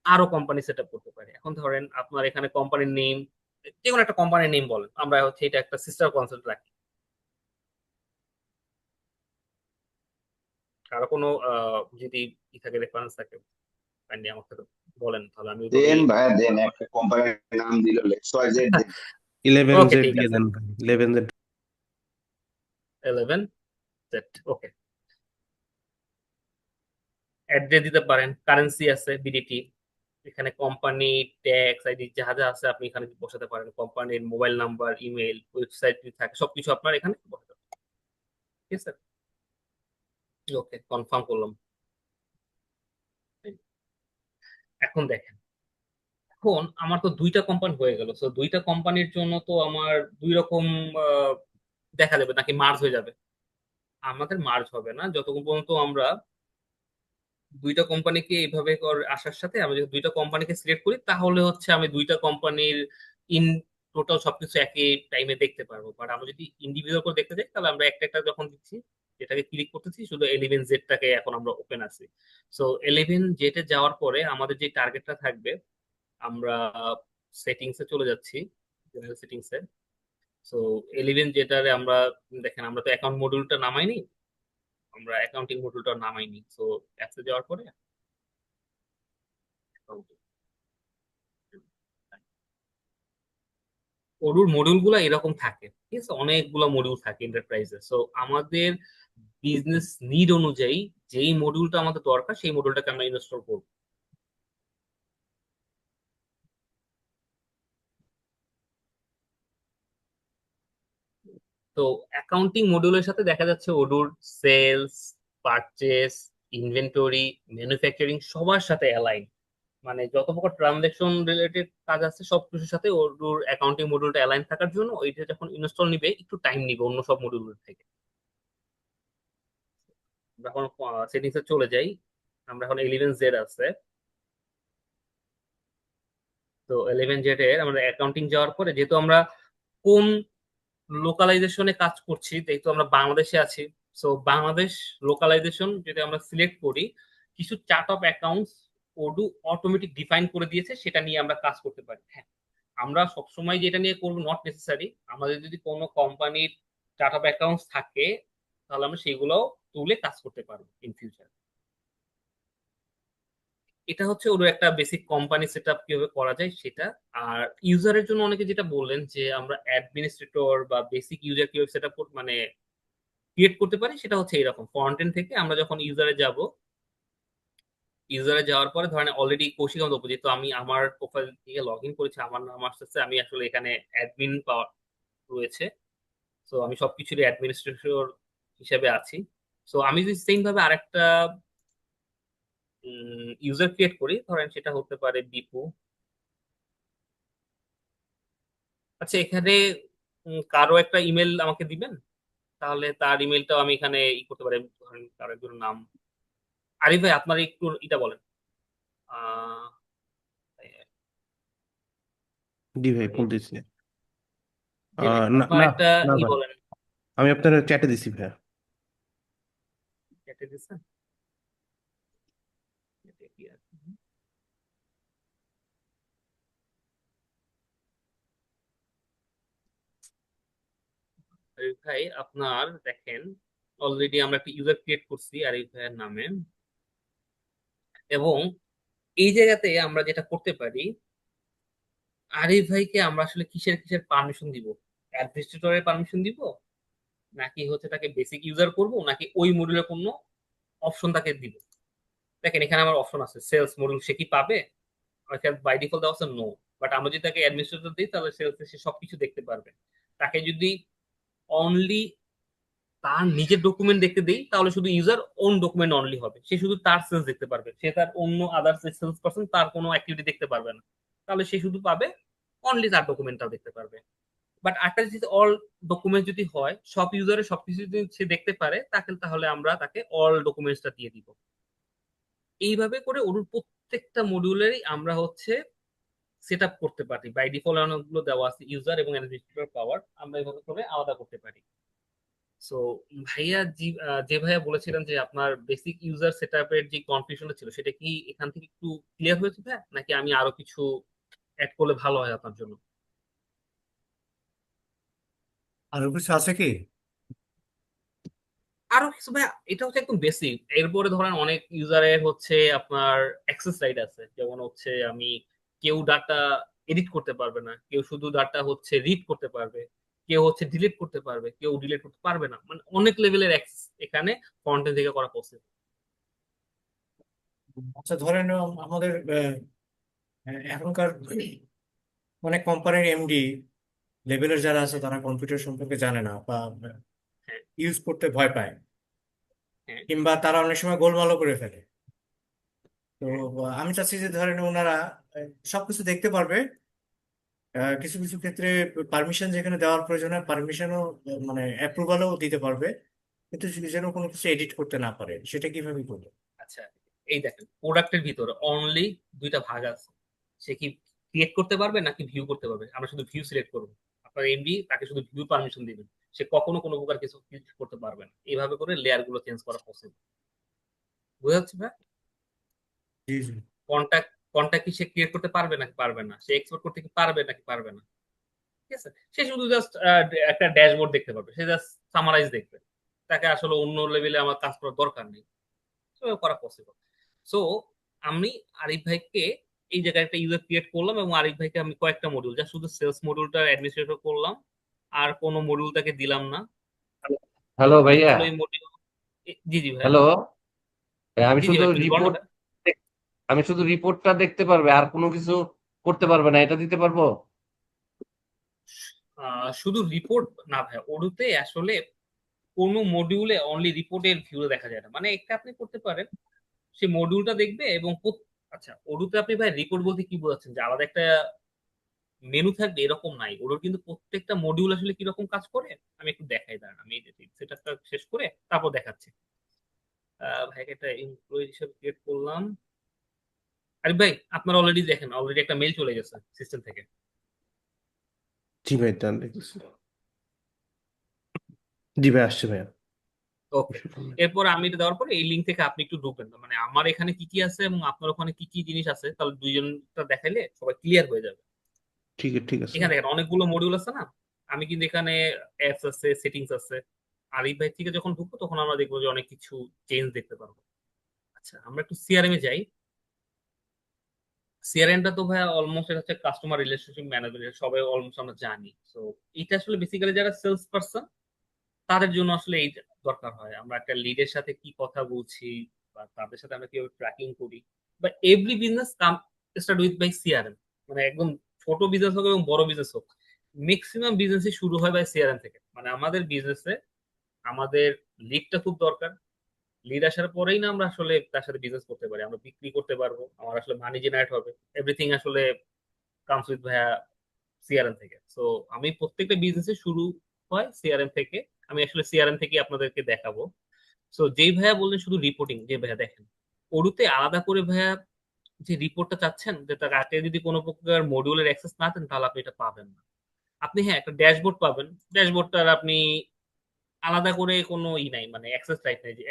আরো কোম্পানি সেট আপ করতে পারি। এখন ধরেন আপনার এখানে কোম্পানির নেম, যে কোনো একটা কোম্পানির নেম বলেন, আমরা হচ্ছে এটা একটা সিস্টার কনসেপ্ট রাখি। কারো কোনো যদি ই থাকে, রেফারেন্স থাকে, কাইন্ডলি আমাকে তো বলেন, তাহলে আমি দেন ওইভাবেই ভাইয়া দেন, একটা কোম্পানির নাম দিল XYZ দেন। 11Z ওকে, ঠিক দিয়ে আছে। দেন ভাই, 11Z। 11 সেট, ওকে। অ্যাড্রেস দিতে পারেন, কারেন্সি আছে বিডিটি, এখানে কোম্পানি ট্যাক্স আইডি যা যা আছে আপনি এখানে বসাতে পারেন, কোম্পানির মোবাইল নাম্বার, ইমেল, ওয়েবসাইট থাকে, সবকিছু আপনার এখানে বসাতে পারেন। ঠিক আছে, ওকে, কনফার্ম করলাম। এখন দেখেন, এখন আমার তো দুইটা কোম্পানি হয়ে গেল, তো দুইটা কোম্পানির জন্য তো আমার দুই রকম আহ, দেখা যাবে নাকি মার্জ হয়ে যাবে? আমাদের মার্জ হবে না যতক্ষণ পর্যন্ত আমরা দুইটা কোম্পানিকে এইভাবে আসার সাথে আমি যদি দুইটা কোম্পানিকে সিলেক্ট করি, তাহলে হচ্ছে আমি দুইটা কোম্পানির ইন টোটাল সবকিছু একই টাইমে দেখতে পারবো। বাট আমরা যদি ইন্ডিভিজুয়াল করে দেখতে চাই, তাহলে আমরা একটা একটা যখন দিচ্ছি, যেটাকে ক্লিক করতেছি, শুধু 11Z-টাকে এখন আমরা ওপেন আছি। সো 11Z-এ যাওয়ার পরে আমাদের যে টার্গেটটা থাকবে, আমরা সেটিংসে চলে যাচ্ছি, জেনারেল সেটিংসে। সো 11 যেটারে আমরা দেখেন আমরা তো অ্যাকাউন্ট মডিউলটা নামাইনি, আমরা অ্যাকাউন্টিং মডিউলটা নামাইনি। সো অ্যাপসে যাওয়ার পরে ওরুর মডিউল গুলো এরকম থাকে, ঠিক আছে, অনেকগুলো মডিউল থাকে এন্টারপ্রাইজে। সো আমাদের বিজনেস নিড অনুযায়ী যেই মডিউলটা আমাদের দরকার সেই মডিউলটাকে আমরা ইনস্টল করবো। তো অ্যাকাউন্টিং মডিউলের সাথে দেখা যাচ্ছে ওডুর সেলস, পারচেস, ইনভেন্টরি, ম্যানুফ্যাকচারিং সবার সাথে অ্যালাইন। মানে যত প্রকার ট্রানজাকশন রিলেটেড কাজ আছে সবকিছুর সাথে ওডুর অ্যাকাউন্টিং মডিউলটা অ্যালাইন থাকার জন্য ওইটা যখন ইনস্টল নিবে একটু টাইম নিবে অন্য সব মডিউলের থেকে। আমরা এখন সেটিংসে চলে যাই। আমরা এখন 11Z আছে। তো 11Z এর আমরা অ্যাকাউন্টিং যাওয়ার পরে যেহেতু আমরা কোন লোকালাইজেশনে কাজ করছি, যেহেতু আমরা বাংলাদেশে আছি, সো বাংলাদেশ লোকালাইজেশন যদি আমরা সিলেক্ট করি, কিছু chart of accounts Odoo automatic define করে দিয়েছে, সেটা নিয়ে আমরা কাজ করতে পারি। হ্যাঁ, আমরা সবসময় যেটা নিয়ে করবো নট নেসেসারি, আমাদের যদি কোনো কোম্পানির চার্ট অফ অ্যাকাউন্টস থাকে তাহলে আমরা সেগুলো তুলে কাজ করতে পারবো ইন ফিউচার। এটা হচ্ছে ওর একটা বেসিক কোম্পানি সেট আপ কিভাবে করা যায় সেটা। আর ইউজারের জন্য অনেকে যেটা বললেন যে আমরা অ্যাডমিনিস্ট্রেটর বা বেসিক ইউজার কিভাবে সেট আপ মানে ক্রিয়েট করতে পারি, সেটা হচ্ছে এরকম ফ্রন্ট এন্ড থেকে আমরা যখন ইউজারে যাওয়ার পরে ধরেন অলরেডি কৌশিক আমাদের উপর, যেহেতু আমি আমার প্রোফাইল থেকে লগ ইন করেছি, আমার নাম আসতেছে, আমি আসলে এখানে অ্যাডমিন পাওয়ার রয়েছে। তো আমি সবকিছুরই অ্যাডমিনিস্ট্রেটর হিসেবে আছি। তো আমি যদি সেম ভাবে আরেকটা ইউজার ক্রিয়েট করি, ধরেন সেটা হতে পারে বিপু। আচ্ছা, এখানে কারো একটা ইমেল আমাকে দিবেন, তাহলে তার ইমেলটাও আমি এখানে করতে পারি। ধরেন কারো একজনের নাম আরিফ ভাই, আপনার একটু এটা বলেন। আহ জি ভাই বলতেছি। জি ভাই, না আপনার না একটা না ভাই, বলেন। আমি আপনার চ্যাটে দিছি ভাই। কেটে দিচ্ছেন? এটা কি আছে? আরিফ ভাই, আপনার দেখেন অলরেডি আমরা একটা ইউজার ক্রিয়েট করছি আরিফ ভাইয়ের নামে। এবং এই জায়গাতে আমরা যেটা করতে পারি, আরিফ ভাইকে আমরা আসলে কিসের কিসের পারমিশন দিব? অ্যাডমিনিস্ট্রেটরের পারমিশন দিব, নাকি হচ্ছে তাকে বেসিক ইউজার করব, নাকি ওই মডিউলের কোনো অপশন তাকে দিব? দেখেন এখানে আমার অপশন আছে সেলস মডিউল, সে কি পাবে? বাই ডিফল্ট দেওয়া আছে নো। বাট আমরা যদি তাকে অ্যাডমিনিস্ট্রেটর দিই তাহলে সেলস সে সবকিছু দেখতে পারবে। তাকে যদি অনলি তার নিজের ডকুমেন্ট দেখতে দেই তাহলে শুধু ইউজার ওন ডকুমেন্ট অনলি হবে, সে শুধু তার সেলস দেখতে পারবে, সে তার অন্য আদার সেলস পারসন তার কোনো অ্যাক্টিভিটি দেখতে পারবে না। তাহলে সে শুধু পাবে অনলি তার ডকুমেন্টটা দেখতে পারবে। বাট একটা যদি অল ডকুমেন্ট যদি হয়, সব ইউজারের সবকিছু যদি সে দেখতে পারে, তাকে তাহলে আমরা তাকে অল ডকুমেন্টসটা দিয়ে দিব। এইভাবে করে ওর প্রত্যেকটা মডিউলেরই আমরা হচ্ছে সেট আপ করতে পারি। বাই ডিফল্ট অনেকগুলো দেওয়া আছে ইউজার এবং অ্যাডমিনিস্ট্রেটর পাওয়ার, আমরা এইভাবে করে আলাদা করতে পারি। সো ভাইয়া যে ভাইয়া বলেছিলেন যে আপনার বেসিক ইউজার সেটআপের যে কনফিউশনটা ছিল, সেটা কি এখান থেকে একটু ক্লিয়ার হয়েছে ভাইয়া, নাকি আমি আরো কিছু অ্যাড করলে ভালো হয় আপনার জন্য? আরো কিছু আছে কি? আরো কিছু ভাইয়া, এটা হচ্ছে একদম বেসিক। এরপরে ধরেন অনেক ইউজারের হচ্ছে আপনার অ্যাক্সেস রাইট আছে, যেমন হচ্ছে আমি কেউ ডাটা এডিট করতে পারবে না, কেউ শুধু ডাটা হচ্ছে রিড করতে পারবে, কেউ হচ্ছে ডিলিট করতে পারবে, কেউ ডিলিট করতে পারবে না। মানে অনেক লেভেলের অ্যাক্সেস এখানে ফ্রন্ট এন্ড থেকে করা পসিবল। আচ্ছা, ধরেন আমাদের এখনকার অনেক কোম্পানির এমডি লেভেলের যারা আছে তারা কম্পিউটার সম্পর্কে জানে না বা হ্যাঁ, ইউজ করতে ভয় পায়, হ্যাঁ, কিংবা তারা অনেক সময় গোলমালও করে ফেলে। তো হ্যাঁ। আমি চাচ্ছি যে ধরেন ওনারা সবকিছু দেখতে পারবে, কিছু কিছু ক্ষেত্রে পারমিশন যেখানে দেওয়ার প্রয়োজন হয় পারমিশনও মানে অ্যাপ্রুভালও দিতে পারবে, কিন্তু যেন কোনো কিছু এডিট করতে না পারে, সেটা কিভাবে করবে? আচ্ছা, এই দেখেন প্রোডাক্টের ভিতরে অনলি দুইটা ভাগ আছে। সে কি ক্রিয়েট করতে পারবে নাকি ভিউ করতে পারবে? আমরা শুধু ভিউ সিলেক্ট করবো, আপনার এমডি তাকে শুধু ভিউ পারমিশন দিবেন, সে কখনো কোনো প্রকার কিছু ক্রিয়েট করতে পারবে না। এইভাবে করে লেয়ার গুলো চেঞ্জ করা পসিবল। বুঝা যাচ্ছে ভাই? জি জি। কন্ট্যাক্ট কন্ট্যাক্ট কি সে ক্রিয়েট করতে পারবে নাকি পারবে না, সে এক্সপোর্ট করতে কি পারবে নাকি পারবে না? ঠিক আছে, সে শুধু জাস্ট একটা ড্যাশবোর্ড দেখতে পারবে, সে জাস্ট সামারাইজ দেখবে, তাকে আসলে অন্য লেভেলে আমার কাজ করার দরকার নেই, সেভাবে করা পসিবল। সো আমি আরিফ ভাইকে এই জায়গায় একটা ইউজার ক্রিয়েট করলাম এবং আরিফ ভাইকে আমি কয়েকটা মডিউল, যা শুধু সেলস মডিউলটা অ্যাডমিনিস্ট্রেটর করলাম, আর কোনো মডিউল তাকে দিলাম না। হ্যালো ভাইয়া। যতগুলো মডিউল, জি জি ভাইয়া, হ্যালো। আমি জি জি শুধু ভাই প্লিজ বলেন না রিপোর্ট ভাই। আমি শুধু রিপোর্টটা দেখতে পারবে, আর কোনো কিছু করতে পারবে না, এটা দিতে পারবো? শুধু রিপোর্ট না ভাই, ওডুতে আসলে কোনো মডিউলে অনলি রিপোর্টের ভিউ দেখা যায় না, মানে একটা আপনি করতে পারেন, সেই মডিউলটা দেখবে এবং আচ্ছা ওডুতে আপনি ভাই রিপোর্ট বলতে কি বোঝাচ্ছেন, যে আলাদা একটা মেনু থাকবে এরকম নাই, ওডুর কিন্তু প্রত্যেকটা মডিউল আসলে কিরকম কাজ করে আমি একটু দেখাই, দাঁড়ান আমি সেটআপটা শেষ করে তারপর দেখাচ্ছি। ভাইকে একটা এমপ্লয়ি হিসেবে ক্রিয়েট করলাম। আরে ভাই আপনার অলরেডি দেখেন, অলরেডি একটা মেল চলে গেছে সিস্টেম থেকে। জি ভাই, ডান দেখতেছি। জি ভাই, আসছে ভাইয়া। ওকে, এরপর আমি এটা দেওয়ার পরে এই লিঙ্ক থেকে আপনি একটু ঢুকবেন, মানে আমার এখানে কি কি আছে এবং আপনার ওখানে কি কি জিনিস আছে, তাহলে দুইজনটা দেখাইলে সবাই ক্লিয়ার হয়ে যাবে। ঠিক আছে। এখানে দেখেন অনেকগুলো মডিউল আছে না, আমি কিন্তু এখানে অ্যাপস আছে, সেটিংস আছে। আরিফ ভাই থেকে যখন ঢুকবো তখন আমরা দেখবো যে অনেক কিছু চেঞ্জ দেখতে পারবো। আচ্ছা আমরা একটু সিআরএম এ যাই। সিআরএমটা তো ভাই অলমোস্ট এটা হচ্ছে কাস্টমার রিলেশনশিপ ম্যানেজমেন্ট, সবাই অলমোস্ট আমরা জানি। তো এটা আসলে বেসিক্যালি যারা সেলস পারসন তাদের জন্য আসলে এই দরকার হয়, আমরা একটা লিডের সাথে কি কথা বলছি বা তাদের সাথে আমরা কিভাবে ট্র্যাকিং করি, বা every business come start with by CRM, মানে একদম ছোট বিজনেস হোক এবং বড় বিজনেস হোক, ম্যাক্সিমাম বিজনেসই শুরু হয় বাই সিআরএম থেকে। মানে আমাদের বিজনেসে আমাদের লিডটা খুব দরকার, লিড আসার পরেই না আমরা আসলে তার সাথে বিজনেস করতে পারি, আমরা বিক্রি করতে পারবো, আমার আসলে মানি জেনারেট হবে, এভরিথিং আসলে কামস উইথ ভাইয়া সিআরএম থেকে। সো আমি প্রত্যেকটা বিজনেসে শুরু হয় সিআরএম থেকে, আমি আসলে সিআরএম থেকে আপনাদেরকে দেখাবো। সো যেই ভাইয়া বললেন শুধু রিপোর্টিং, যে ভাইয়া দেখেন ওরুতে আলাদা করে ভাইয়া যে রিপোর্টটা চাচ্ছেন, যে তার আগে যদি কোনো প্রকার মডিউলের অ্যাক্সেস না দেন তাহলে আপনি এটা পাবেন না। আপনি হ্যাঁ একটা ড্যাশবোর্ড পাবেন, ড্যাশবোর্ডটার আপনি আলাদা করে কোনো নাই, মানে অ্যাক্সেস রাইট নাই যে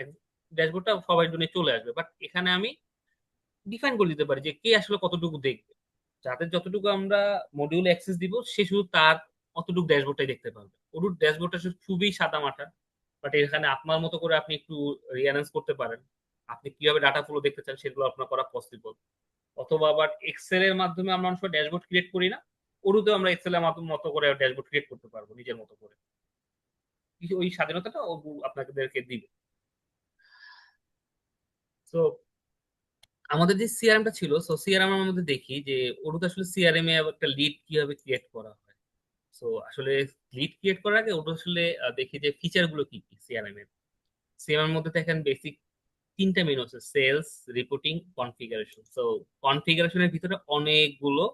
ড্যাশবোর্ডটা সবার জন্য চলে আসবে, বাট এখানে আমি ডিফাইন করে দিতে পারি যে কে আসলে কতটুকু দেখবে, যাদের যতটুকু আমরা মডিউলে অ্যাক্সেস দিব সে শুধু তার অতটুকু ড্যাশবোর্ডটাই দেখতে পারবে। ওর ড্যাশবোর্ডটা খুবই সাদা মাটা, বাট এখানে আপনার মতো করে আপনি একটু রিঅ্যারেঞ্জ করতে পারেন, আপনি কিভাবে ডাটা ফ্লো দেখতে চান সেগুলো আপনার করা পসিবল। অথবা আবার এক্সেল এর মাধ্যমে আমরা অনেক সময় ড্যাশবোর্ড ক্রিয়েট করি না, ওরুতেও আমরা এক্সেল এর মাধ্যমে মতো করে ড্যাশবোর্ড ক্রিয়েট করতে পারবো নিজের মতো করে, ওই স্বাধীনতাটা ও আপনাদেরকে দিবে। তো আমাদের যে সিআরএমটা ছিল, সো সিআরএম এর মধ্যে দেখি যে ওটা আসলে সিআরএম এ একটা লিড কিভাবে ক্রিয়েট করা হয়। সো আসলে লিড ক্রিয়েট করার আগে ওটা আসলে দেখি যে ফিচার গুলো কি কি সিআরএম এর। সিআরএম এর মধ্যে দেখেন বেসিক তিনটা মেনু আছে, সেলস, রিপোর্টিং, কনফিগারেশন। সো কনফিগারেশনের ভিতরে অনেকগুলো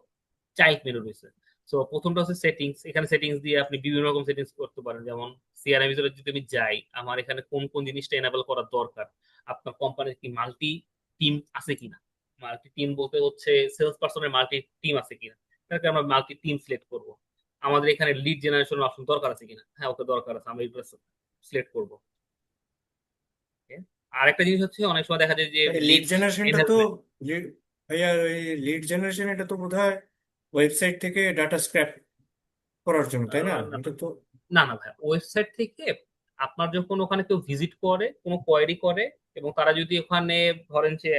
চাইল্ড মেনু রয়েছে। সো প্রথমটা হচ্ছে সেটিংস, এখানে সেটিংস দিয়ে আপনি বিভিন্ন রকম সেটিংস করতে পারেন, যেমন সিআরএম ভিতরে যদি আমি যাই আমার এখানে কোন কোন জিনিসটা এনাবেল করা দরকার, আপনার কোম্পানির কি মাল্টি টিম আছে কিনা, মাল্টি টিম বলতে হচ্ছে সেলস পার্সনের মাল্টি টিম আছে কিনা, তাকে আমরা মাল্টি টিম সিলেক্ট করব। আমাদের এখানে লিড জেনারেশন অপশন দরকার আছে কিনা, হ্যাঁ ওকে দরকার আছে, আমরা এইগুলো সিলেক্ট করবো। আর একটা জিনিস হচ্ছে অনেক সময় দেখা যায় যে লিড লিড জেনারেশনটা তো এনহ্যান্সমেন্ট। ভাইয়া, এই লিড জেনারেশন এটা তো বোধহয় ওয়েবসাইট থেকে ডাটা স্ক্র্যাপ করার জন্য, তাই না? এটা তো না না ভাই, ওয়েবসাইট থেকে আপনার যখন ওখানে কেউ ভিজিট করে কোনো কোয়েরি করে এবং তারা যদি ওখানে ধরেন যে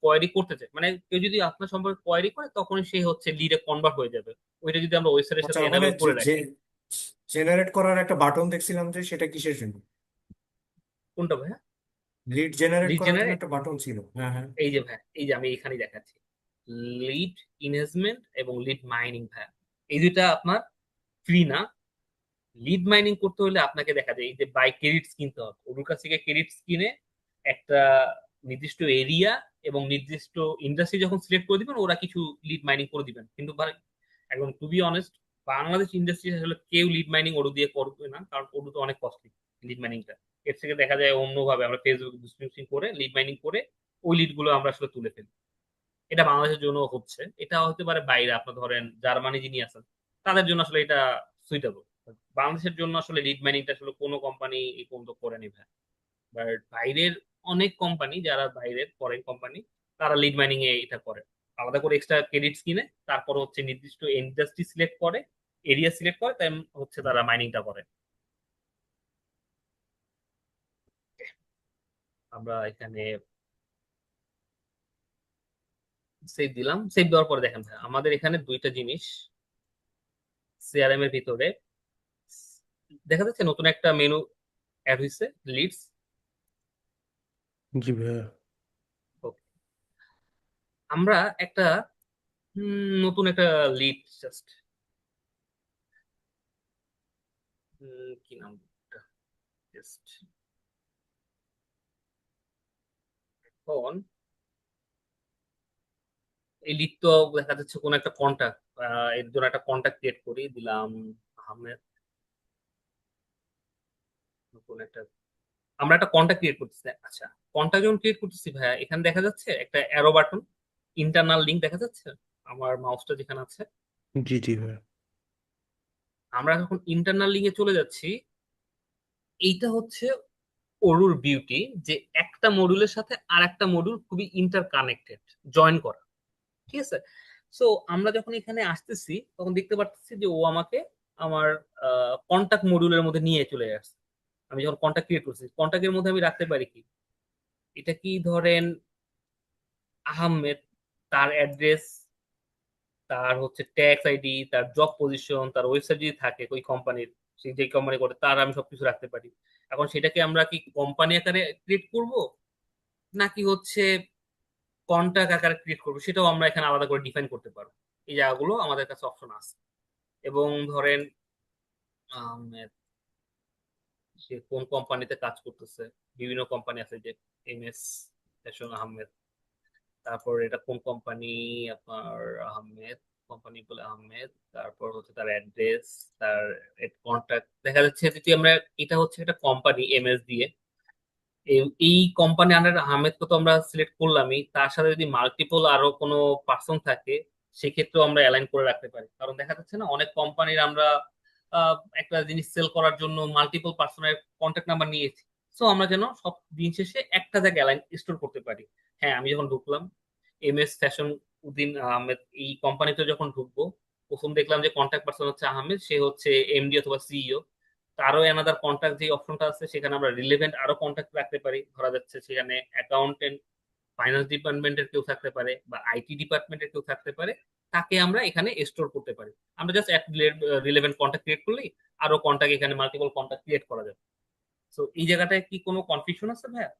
কোয়েরি করতে চায়, মানে কেউ যদি আপনার সম্পর্কে কোয়েরি করে তখন সে হচ্ছে লিডে কনভার্ট হয়ে যাবে, ওইটা যদি আমরা ওয়েবসাইটের আচ্ছা, সাথে ওখানে এনাবেল করে রাখি। জেনারেট করার একটা বাটন দেখছিলাম, যে সেটা কিসের জন্য? কোনটা ভাই? লিড জেনারেট লিড করার জন্য জেনারেট, একটা বাটন ছিল। হ্যাঁ, হ্যাঁ। এই যে ভাই এই যে আমি এখানেই দেখাচ্ছি, লিড ইনভেস্টমেন্ট এবং লিড মাইনিং ভাই, এই দুইটা আপনার ফ্রি না। লিড মাইনিং করতে হলে আপনাকে দেখা যায় এই যে বাই ক্রেডিটস কিনতে হবে, ওর কাছ থেকে ক্রেডিটস কিনে একটা নির্দিষ্ট এরিয়া এবং নির্দিষ্ট ইন্ডাস্ট্রি যখন সিলেক্ট করে দিবেন ওরা কিছু লিড মাইনিং করে দিবেন। কিন্তু ভাই একদম to be honest, Bangladesh industry আসলে কেউ লিড মাইনিং ওরু দিয়ে করবে না, কারণ ওরু তো অনেক কস্টলি লিড মাইনিংটা। এর থেকে দেখা যায় অন্যভাবে আমরা ফেসবুক ডিস্ট্রিবিউশন করে লিড মাইনিং করে ওই লিড গুলো আমরা আসলে তুলে ফেলি। এটা বাংলাদেশের জন্য হচ্ছে, এটা হতে পারে বাইরে আপনার ধরেন জার্মানি যিনি আছেন তাদের জন্য আসলে এটা সুইটেবল। বাংলাদেশের জন্য আসলে লিড মাইনিংটা আসলে কোনো কোম্পানি এই পর্যন্ত করে নি ভাই। বাট বাইরের অনেক কোম্পানি, যারা বাইরের ফরেন কোম্পানি, তারা লিড মাইনিং এ এটা করে, আলাদা করে এক্সট্রা ক্রেডিটস কিনে তারপর হচ্ছে নির্দিষ্ট ইন্ডাস্ট্রি সিলেক্ট করে এরিয়া সিলেক্ট করে তাই হচ্ছে তারা মাইনিংটা করে। আমরা এখানে সেভ দিলাম। সেভ দেওয়ার পরে দেখেন ভাই, আমাদের এখানে দুইটা জিনিস সিআরএম এর ভিতরে দেখা যাচ্ছে, নতুন একটা মেনু অ্যাড হয়েছে, লিডস। জি ভাইয়া। আমরা একটা নতুন একটা লিড জাস্ট কি নাম, জাস্ট এখন এই লিড তো দেখা যাচ্ছে কোন একটা কন্টাক্ট, এর জন্য একটা কন্টাক্ট ক্রিয়েট করি, দিলাম আহমেদ। নতুন একটা আমরা একটা কন্টাক্ট ক্রিয়েট করতেছি। আচ্ছা, কন্টাক্ট যখন ক্রিয়েট করতেছি ভাইয়া, এখানে দেখা যাচ্ছে একটা অ্যারো বাটন, ইন্টারনাল লিংক দেখা যাচ্ছে আমার মাউসটা যেখানে আছে। জি জি ভাইয়া। আমরা যখন ইন্টারনাল লিংকে চলে যাচ্ছি, এইটা হচ্ছে ওরুর বিউটি, যে একটা মডিউলের সাথে আর একটা মডিউল খুবই ইন্টার কানেক্টেড, জয়েন করা। ঠিক আছে। সো আমরা যখন এখানে আসতেছি তখন দেখতে পাচ্ছি যে ও আমাকে আমার কন্টাক্ট মডিউলের মধ্যে নিয়ে চলে আসছে। আমি যখন কন্টাক্ট ক্রিয়েট করছি, কন্টাক্টের মধ্যে আমি রাখতে পারি কি, এটা কি ধরেন আহমেদ, তার অ্যাড্রেস, তার হচ্ছে ট্যাক্স আইডি, তার জব পজিশন, তার ওয়েবসাইট যদি থাকে ওই কোম্পানির, সে যে কোম্পানি করে তার আমি সবকিছু রাখতে পারি। এখন সেটাকে আমরা কি কোম্পানি আকারে ক্রিয়েট করব, নাকি হচ্ছে কন্টাক্ট আকারে ক্রিয়েট করবো, সেটাও আমরা এখানে আলাদা করে ডিফাইন করতে পারবো। এই জায়গাগুলো আমাদের কাছে অপশন আছে। এবং ধরেন আহমেদ, সে কোন কোম্পানিতে কাজ করতেছে, বিভিন্ন কোম্পানি আছে, যে এমএস ফ্যাশন আহমেদ, তারপর এটা কোন কোম্পানি, আপনার আহমেদ, কোম্পানি বলে আহমেদ, তারপর হচ্ছে তার অ্যাড্রেস, তার কন্ট্যাক্ট দেখা যাচ্ছে। যদি আমরা, এটা হচ্ছে একটা কোম্পানি এমএস দিয়ে, এই কোম্পানি আন্ডার আহমেদকে তো আমরা সিলেক্ট করলামই, তার সাথে যদি মাল্টিপল আরো কোনো পার্সন থাকে সেক্ষেত্রেও আমরা অ্যালাইন করে রাখতে পারি। কারণ দেখা যাচ্ছে না, অনেক কোম্পানির আমরা একটা জিনিস সেল করার জন্য মাল্টিপল পার্সনের কন্ট্যাক্ট নাম্বার নিয়েছি। সো আমরা যেন সব দিন শেষে একটা জায়গায় অ্যালাইন স্টোর করতে পারি। হ্যাঁ, আমি যখন ঢুকলাম এমএস ফ্যাশন উদ্দিন আহমেদ এই কোম্পানিতে যখন ঢুকবো, প্রথম দেখলাম যে কন্ট্যাক্ট পার্সন হচ্ছে আহমেদ, সে হচ্ছে এমডি অথবা সিইও। আরো অ্যানাদার কন্ট্যাক্ট যে অপশনটা আছে, সেখানে আমরা রিলেভেন্ট আরো কন্ট্যাক্ট রাখতে পারি। ধরা যাচ্ছে সেখানে অ্যাকাউন্টেন্ট, ফাইন্যান্স ডিপার্টমেন্টের কেউ থাকতে পারে, বা আইটি ডিপার্টমেন্টের কেউ থাকতে পারে, তাকে আমরা এখানে স্টোর করতে পারি। আমরা জাস্ট রিলেভেন্ট কন্ট্যাক্ট ক্রিয়েট করলেই আরো কন্ট্যাক্ট, এখানে মাল্টিপল কন্ট্যাক্ট ক্রিয়েট করা যাবে। তো এই জায়গাটায় কি কোনো কনফিউশন আছে ভাইয়া?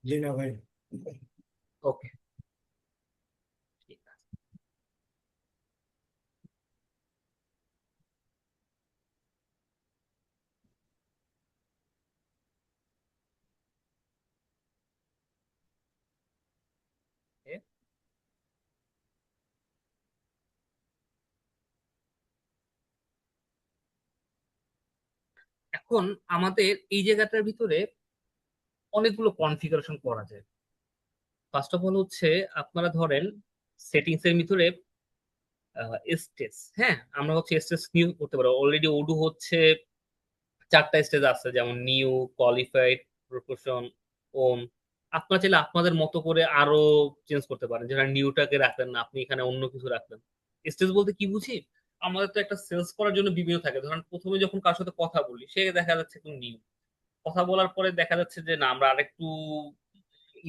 জি না ভাই। ওকে, ঠিক আছে। এখন আমাদের এই জায়গাটার ভিতরে অনেকগুলো কনফিগারেশন করা যায়। ফার্স্ট অফ অল হচ্ছে, আপনারা ধরেন সেটিংস এর ভিতরে স্টেজ, হ্যাঁ আমরা হচ্ছে স্টেজ নিউ করতে পারবো। অলরেডি ওডু হচ্ছে 4টা স্টেজ আছে, যেমন নিউ, কোয়ালিফাইড, প্রফেশন, ওন। আপনারা চাইলে আপনাদের মতো করে আরো চেঞ্জ করতে পারেন, যেখানে নিউটাকে রাখলেন না, আপনি এখানে অন্য কিছু রাখলেন। স্টেজ বলতে কি বুঝি, আমাদের তো একটা সেলস করার জন্য বিভিন্ন থাকে। ধরেন প্রথমে যখন কার সাথে কথা বলি, সে দেখা যাচ্ছে একটু নিউ, কথা বলার পরে দেখা যাচ্ছে যে না, আমরা আরেকটু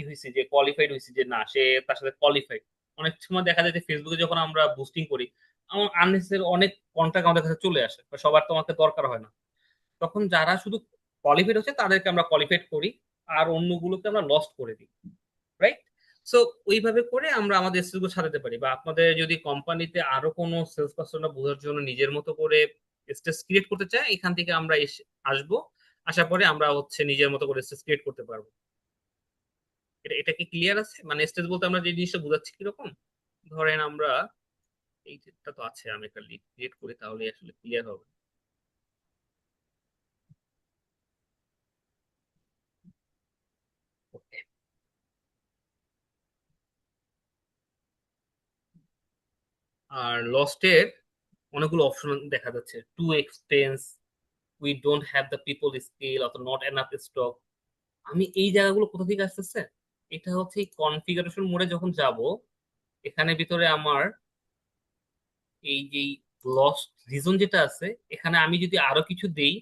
হয়েছি, যে কোয়ালিফাইড হয়েছি, যে না সে তার সাথে কোয়ালিফাইড। অনেক সময় দেখা যায় যে ফেসবুকে যখন আমরা বুস্টিং করি, আমার আননেসেসারি অনেক কন্টাক্ট আমাদের কাছে চলে আসে, সবার তো আমাকে দরকার হয় না। তখন যারা শুধু কোয়ালিফাইড হচ্ছে তাদেরকে আমরা কোয়ালিফাইড করি, আর অন্যগুলোকে আমরা লস্ট করে দিই, রাইট? সো ওইভাবে করে আমরা আমাদের স্কিল গুলো সাজাতে পারি। বা আপনাদের যদি কোম্পানিতে আরো কোনো সেলস পার্সনরা বোঝার জন্য নিজের মতো করে স্টেজ ক্রিয়েট করতে চায়, এখান থেকে আমরা আসবো, আসার পরে আমরা হচ্ছে নিজের মতো করে স্টেজ ক্রিয়েট করতে পারবো। এটা কি ক্লিয়ার আছে? মানে স্টেজ বলতে আমরা যে জিনিসটা বোঝাচ্ছি কিরকম, ধরেন আমরা এইটা তো আছে, আমি একটা লিড ক্রিয়েট করি, তাহলে আসলে ক্লিয়ার হবে। ওকে, আর লস্টের অনেকগুলো অপশন দেখা যাচ্ছে, to expense, we don't have the people skill, অথবা নট এনাফ স্টক। আমি এই জায়গাগুলো কোথা থেকে আসতেছে, এটা হচ্ছে এই কনফিগারেশন মোডে যখন যাব, এখানে ভিতরে আমার এই যে লস্ট রিজন যেটা আছে, এখানে আমি যদি আরো কিছু দেই,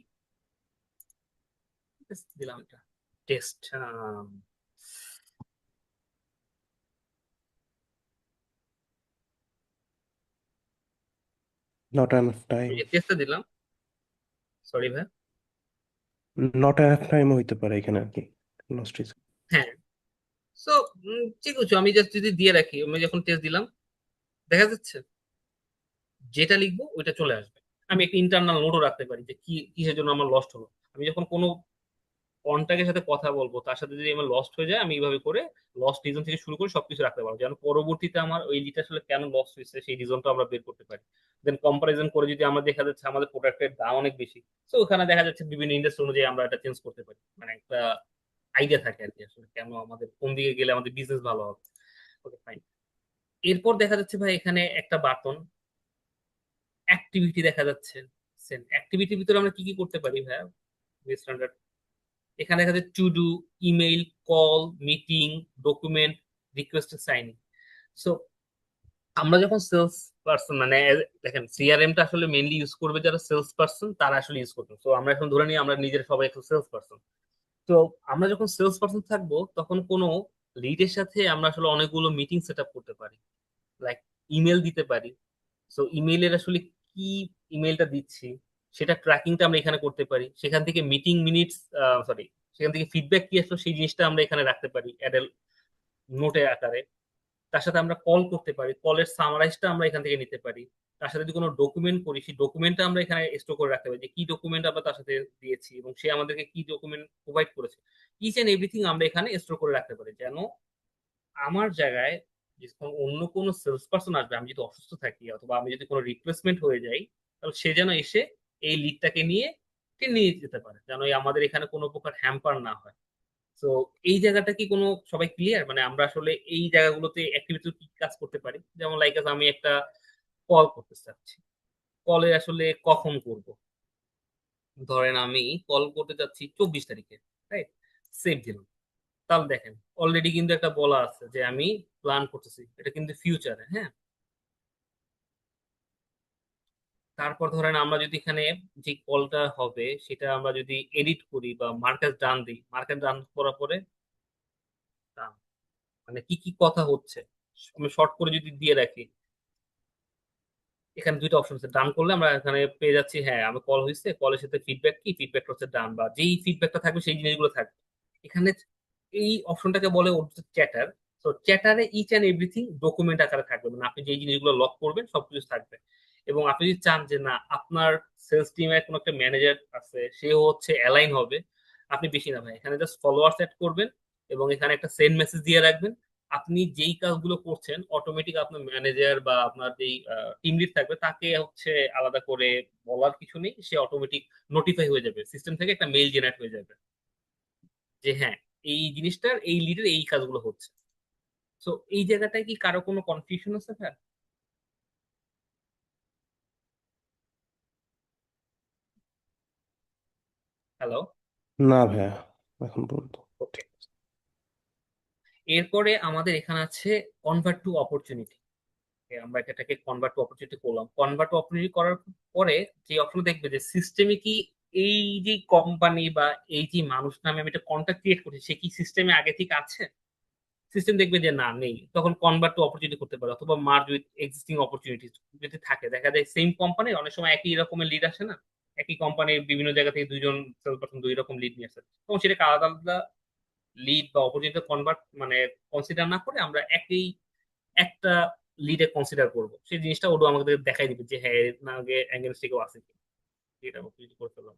দিলাম এটা টেস্ট, নট এনাফ টাইম। টেস্টটা দিলাম, সরি ভাই। নট এনাফ টাইম হইতে পারে এখানে আর কি, লস্ট রিজন। হ্যাঁ, সো ঠিক আছে, আমি জাস্ট যদি দিয়ে রাখি, আমি যখন টেস্ট দিলাম দেখা যাচ্ছে যেটা লিখবো ওইটা চলে আসবে। আমি একটা ইন্টারনাল নোটও রাখতে পারি যে কি কিসের জন্য আমার লস্ট হলো। আমি যখন কোনো কন্টাক্টের সাথে কথা বলবো, তার সাথে যদি আমার লস্ট হয়ে যায়, আমি এইভাবে করে লস্ট রিজন থেকে শুরু করে সবকিছু রাখতে পারবো, যেন পরবর্তীতে আমার ওই লিডটা আসলে কেন লস্ট হয়েছে সেই রিজনটা আমরা বের করতে পারি। দেন কম্পারিজন করে যদি আমরা দেখা যাচ্ছে আমাদের প্রোডাক্টের দাম অনেক বেশি, তো ওখানে দেখা যাচ্ছে বিভিন্ন ইন্ডাস্ট্রি অনুযায়ী আমরা এটা চেঞ্জ করতে পারি, মানে একটা আইডিয়া থাকে আর কি আসলে কেন আমাদের কোন দিকে গেলে আমাদের বিজনেস ভালো হবে। ওকে, ফাইন। এরপর দেখা যাচ্ছে ভাই এখানে একটা বাটন অ্যাক্টিভিটি দেখা যাচ্ছে। অ্যাক্টিভিটির ভিতরে আমরা কি কি করতে পারি ভাইয়া? স্ট্যান্ডার্ড এখানে দেখা যাচ্ছে to do, email, call, meeting, document, request, signing. So আমরা যখন সেলস পার্সন, মানে দেখেন সিআরএম টা আসলে মেইনলি ইউজ করবে যারা সেলস পার্সন, তারা আসলে ইউজ করবে। তো আমরা এখন ধরে নিই আমরা নিজের সবাই একটু সেলস পার্সন। তো আমরা যখন সেলস পার্সন থাকবো, তখন কোনো লিডের সাথে আমরা আসলে অনেকগুলো মিটিং সেট আপ করতে পারি, লাইক ইমেল দিতে পারি। সো ইমেইলের আসলে কি ইমেইলটা দিচ্ছি সেটা ট্র্যাকিংটা আমরা এখানে করতে পারি। সেখান থেকে মিটিং মিনিটস, সরি, সেখান থেকে ফিডব্যাক কি আসলো সেই জিনিসটা আমরা এখানে রাখতে পারি অ্যাডেল নোটের আকারে। তার সাথে আমরা কল করতে পারি, কলের সামারাইজটা আমরা এখান থেকে নিতে পারি। তার সাথে যদি কোনো ডকুমেন্ট করি, সেই ডকুমেন্টটা আমরা এখানে স্টোর করে রাখতে পারি, যে কি ডকুমেন্ট আমরা তার সাথে দিয়েছি এবং সে আমাদেরকে কি ডকুমেন্ট প্রোভাইড করেছে। ইচ এন্ড এভরিথিং আমরা এখানে স্টোর করে রাখতে পারি, যেন আমার জায়গায় যখন অন্য কোনো সেলস পার্সন আসবে, আমি যদি অসুস্থ থাকি অথবা আমি যদি কোনো রিপ্লেসমেন্ট হয়ে যাই, তাহলে সে যেন এসে এই লিডটাকে নিয়ে নিয়ে যেতে পারে, যেন এই আমাদের এখানে কোনো প্রকার হ্যাম্পার না হয়। তো এই জায়গাটা কি কোনো সবাই ক্লিয়ার? মানে আমরা আসলে এই জায়গাগুলোতে অ্যাক্টিভিটি কি কাজ করতে পারি? যেমন লাইক আমি একটা কল করতে চাচ্ছি, কলে আসলে কখন করব? ধরেন আমি কল করতে চাচ্ছি 24 তারিখে, রাইট? সেভ দিলাম। তাহলে দেখেন অলরেডি কিন্তু একটা বলা আছে যে আমি প্ল্যান করতেছি, এটা কিন্তু ফিউচারে, হ্যাঁ। তারপর ধরেন আমরা যদি এখানে যে কলটা হবে সেটা আমরা যদি এডিট করি বা মার্কেট ডান দিই, মার্কেট ডান করার পরে done। মানে কি কি কথা হচ্ছে আমি শর্ট করে যদি দিয়ে রাখি, এখানে দুইটা অপশন আছে। ডান করলে আমরা এখানে পেয়ে যাচ্ছি, হ্যাঁ আমি কল হয়েছে, কলের সাথে ফিডব্যাক কি, ফিডব্যাক হচ্ছে ডান, বা যেই ফিডব্যাকটা থাকবে সেই জিনিসগুলো থাকবে এখানে। এই অপশনটাকে বলে চ্যাটার। তো চ্যাটারে ইচ এন্ড এভরিথিং ডকুমেন্ট আকারে থাকবে, মানে আপনি যে জিনিসগুলো লক করবেন সবকিছু থাকবে। এবং আপনি যদি চান যে না আপনার সেলস টিমের কোনো একটা ম্যানেজার আছে, সে হচ্ছে অ্যালাইন হবে, আপনি বেশি না ভাই, এখানে জাস্ট ফলোয়ার সেট করবেন এবং এখানে একটা সেন্ড মেসেজ দিয়ে রাখবেন। আপনি যেই কাজগুলো করছেন অটোমেটিক আপনার ম্যানেজার বা আপনার যেই টিম লিড থাকবে তাকে হচ্ছে আলাদা করে বলার কিছু নেই, সে অটোমেটিক নোটিফাই হয়ে যাবে, সিস্টেম থেকে একটা মেইল জেনারেট হয়ে যাবে যে হ্যাঁ এই জিনিসটার এই লিডের এই কাজগুলো হচ্ছে। তো এই জায়গাটায় কি কারো কোনো কনফিউশন আছে স্যার? হ্যালো? না ভাইয়া, এখন পর্যন্ত ওকে, এরপরে আমাদের এখানে আছে কনভার্ট টু অপরচুনিটি। আমরা এটাকে কনভার্ট টু অপরচুনিটি করলাম। কনভার্ট টু অপরচুনিটি করার পরে যে অপশন দেখবে যে সিস্টেমে কি এই যে কোম্পানি বা এই যে মানুষ নামে আমি একটা কন্ট্যাক্ট ক্রিয়েট করছি, সে কি সিস্টেমে আগে থেকে আছে? সিস্টেম দেখবে যে না নেই, তখন কনভার্ট টু অপরচুনিটি করতে পারে, অথবা মার্জ উইথ এক্সিস্টিং অপরচুনিটি যদি থাকে। দেখা যায় সেম কোম্পানির অনেক সময় একই রকমের লিড আসে না, একই কোম্পানির বিভিন্ন জায়গা থেকে দুইজন সেলস পারসন দুই রকম লিড নিয়ে আসে, তখন সেটাকে আলাদা আলাদা লিড বা অপরচুনিটি কনভার্ট মানে কনসিডার না করে আমরা একই একটা লিডে কনসিডার করবো, সেই জিনিসটা ওটা আমাদের দেখাই দিবে যে হ্যাঁ এর না আগে অ্যাঙ্গেলস থেকেও আছে কি, এটা অপরচুনিটি করে ফেললাম।